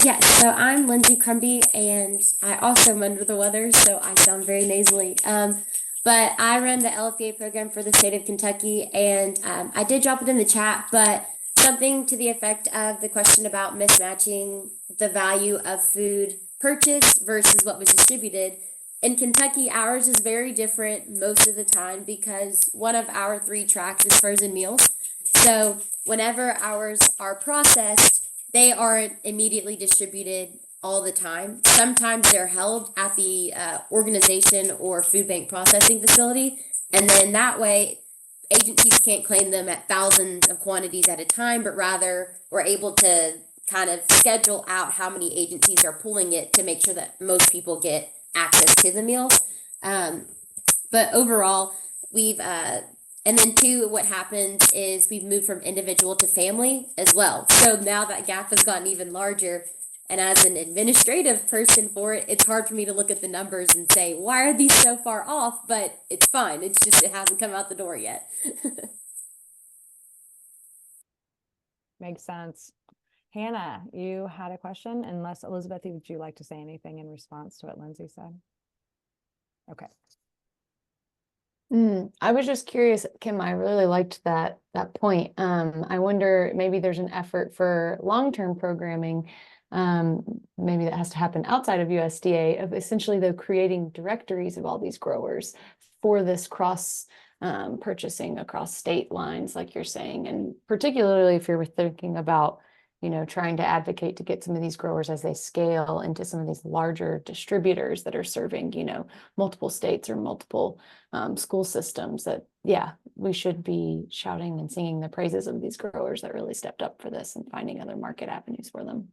Yes, so I'm Lindsay Crumby, and I also am under the weather, so I sound very nasally. But I run the LFPA program for the state of Kentucky, and I did drop it in the chat, but something to the effect of the question about mismatching the value of food purchased versus what was distributed. In Kentucky, ours is very different most of the time because one of our 3 tracks is frozen meals. So whenever ours are processed, they aren't immediately distributed all the time. Sometimes they're held at the organization or food bank processing facility. And then that way, agencies can't claim them at thousands of quantities at a time, but rather we're able to kind of schedule out how many agencies are pulling it to make sure that most people get access to the meals. But overall, we've and then 2, what happens is we've moved from individual to family as well. So now that gap has gotten even larger. And as an administrative person for it, it's hard for me to look at the numbers and say, why are these so far off? But it's fine. It's just, it hasn't come out the door yet. Makes sense. Hannah, you had a question, unless Elizabeth, would you like to say anything in response to what Lindsay said? Okay. I was just curious, Kim, I really liked that point. I wonder maybe there's an effort for long-term programming, maybe that has to happen outside of USDA, of essentially though creating directories of all these growers for this cross purchasing across state lines, like you're saying, and particularly if you're thinking about, you know, trying to advocate to get some of these growers as they scale into some of these larger distributors that are serving, you know, multiple states or multiple school systems, that, yeah, we should be shouting and singing the praises of these growers that really stepped up for this and finding other market avenues for them.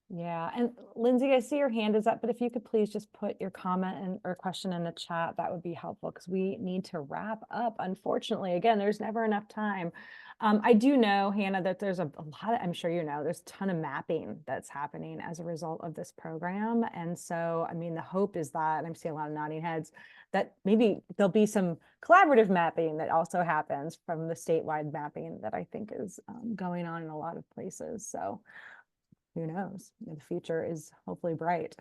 Yeah, and Lindsay, I see your hand is up, but if you could please just put your comment or question in the chat, that would be helpful because we need to wrap up. Unfortunately, again, there's never enough time. I do know, Hannah, that there's a lot of, I'm sure you know, there's a ton of mapping that's happening as a result of this program. And so, I mean, the hope is that, and I'm seeing a lot of nodding heads, that maybe there'll be some collaborative mapping that also happens from the statewide mapping that I think is going on in a lot of places. So who knows? The future is hopefully bright.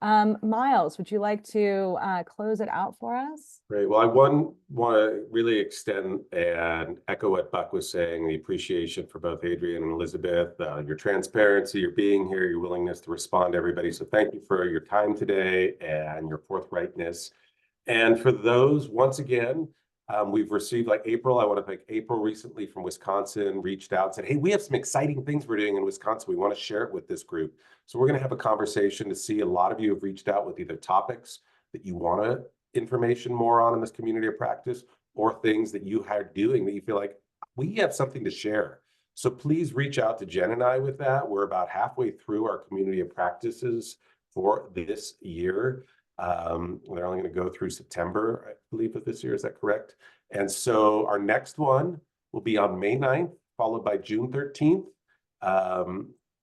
Miles, would you like to close it out for us? Great. Well, I want to really extend and echo what Buck was saying, the appreciation for both Adrian and Elizabeth, your transparency, your being here, your willingness to respond to everybody. So thank you for your time today and your forthrightness. And for those, once again, we've received, like April, I want to thank April recently from Wisconsin, reached out, said, hey, we have some exciting things we're doing in Wisconsin. We want to share it with this group. So we're going to have a conversation to see. A lot of you have reached out with either topics that you want information more on in this community of practice, or things that you are doing that you feel like we have something to share. So please reach out to Jen and I with that. We're about halfway through our community of practices for this year. They're only going to go through September, I believe, of this year. Is that correct? And so our next one will be on May 9th, followed by June 13th.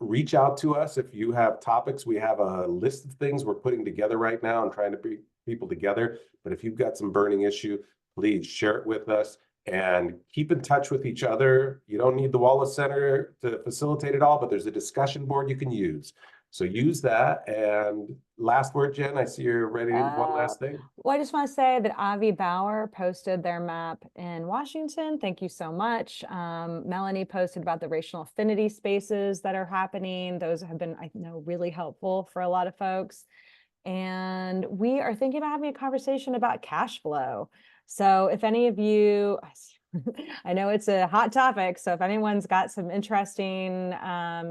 Reach out to us if you have topics. We have a list of things we're putting together right now and trying to bring people together. But if you've got some burning issue, please share it with us and keep in touch with each other. You don't need the Wallace Center to facilitate it all, but there's a discussion board you can use. So use that. And last word, Jen, I see you're ready. One last thing. Well, I just want to say that Avi Bauer posted their map in Washington. Thank you so much. Melanie posted about the racial affinity spaces that are happening. Those have been, I know, really helpful for a lot of folks. And we are thinking about having a conversation about cash flow. So if any of you, I know it's a hot topic, so if anyone's got some interesting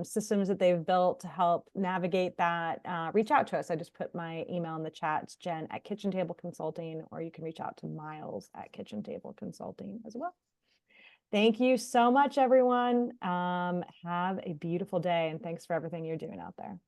systems that they've built to help navigate that, reach out to us. I just put my email in the chat. It's Jen at Kitchen Table Consulting, or you can reach out to Miles at Kitchen Table Consulting as well. Thank you so much, everyone. Have a beautiful day, and thanks for everything you're doing out there.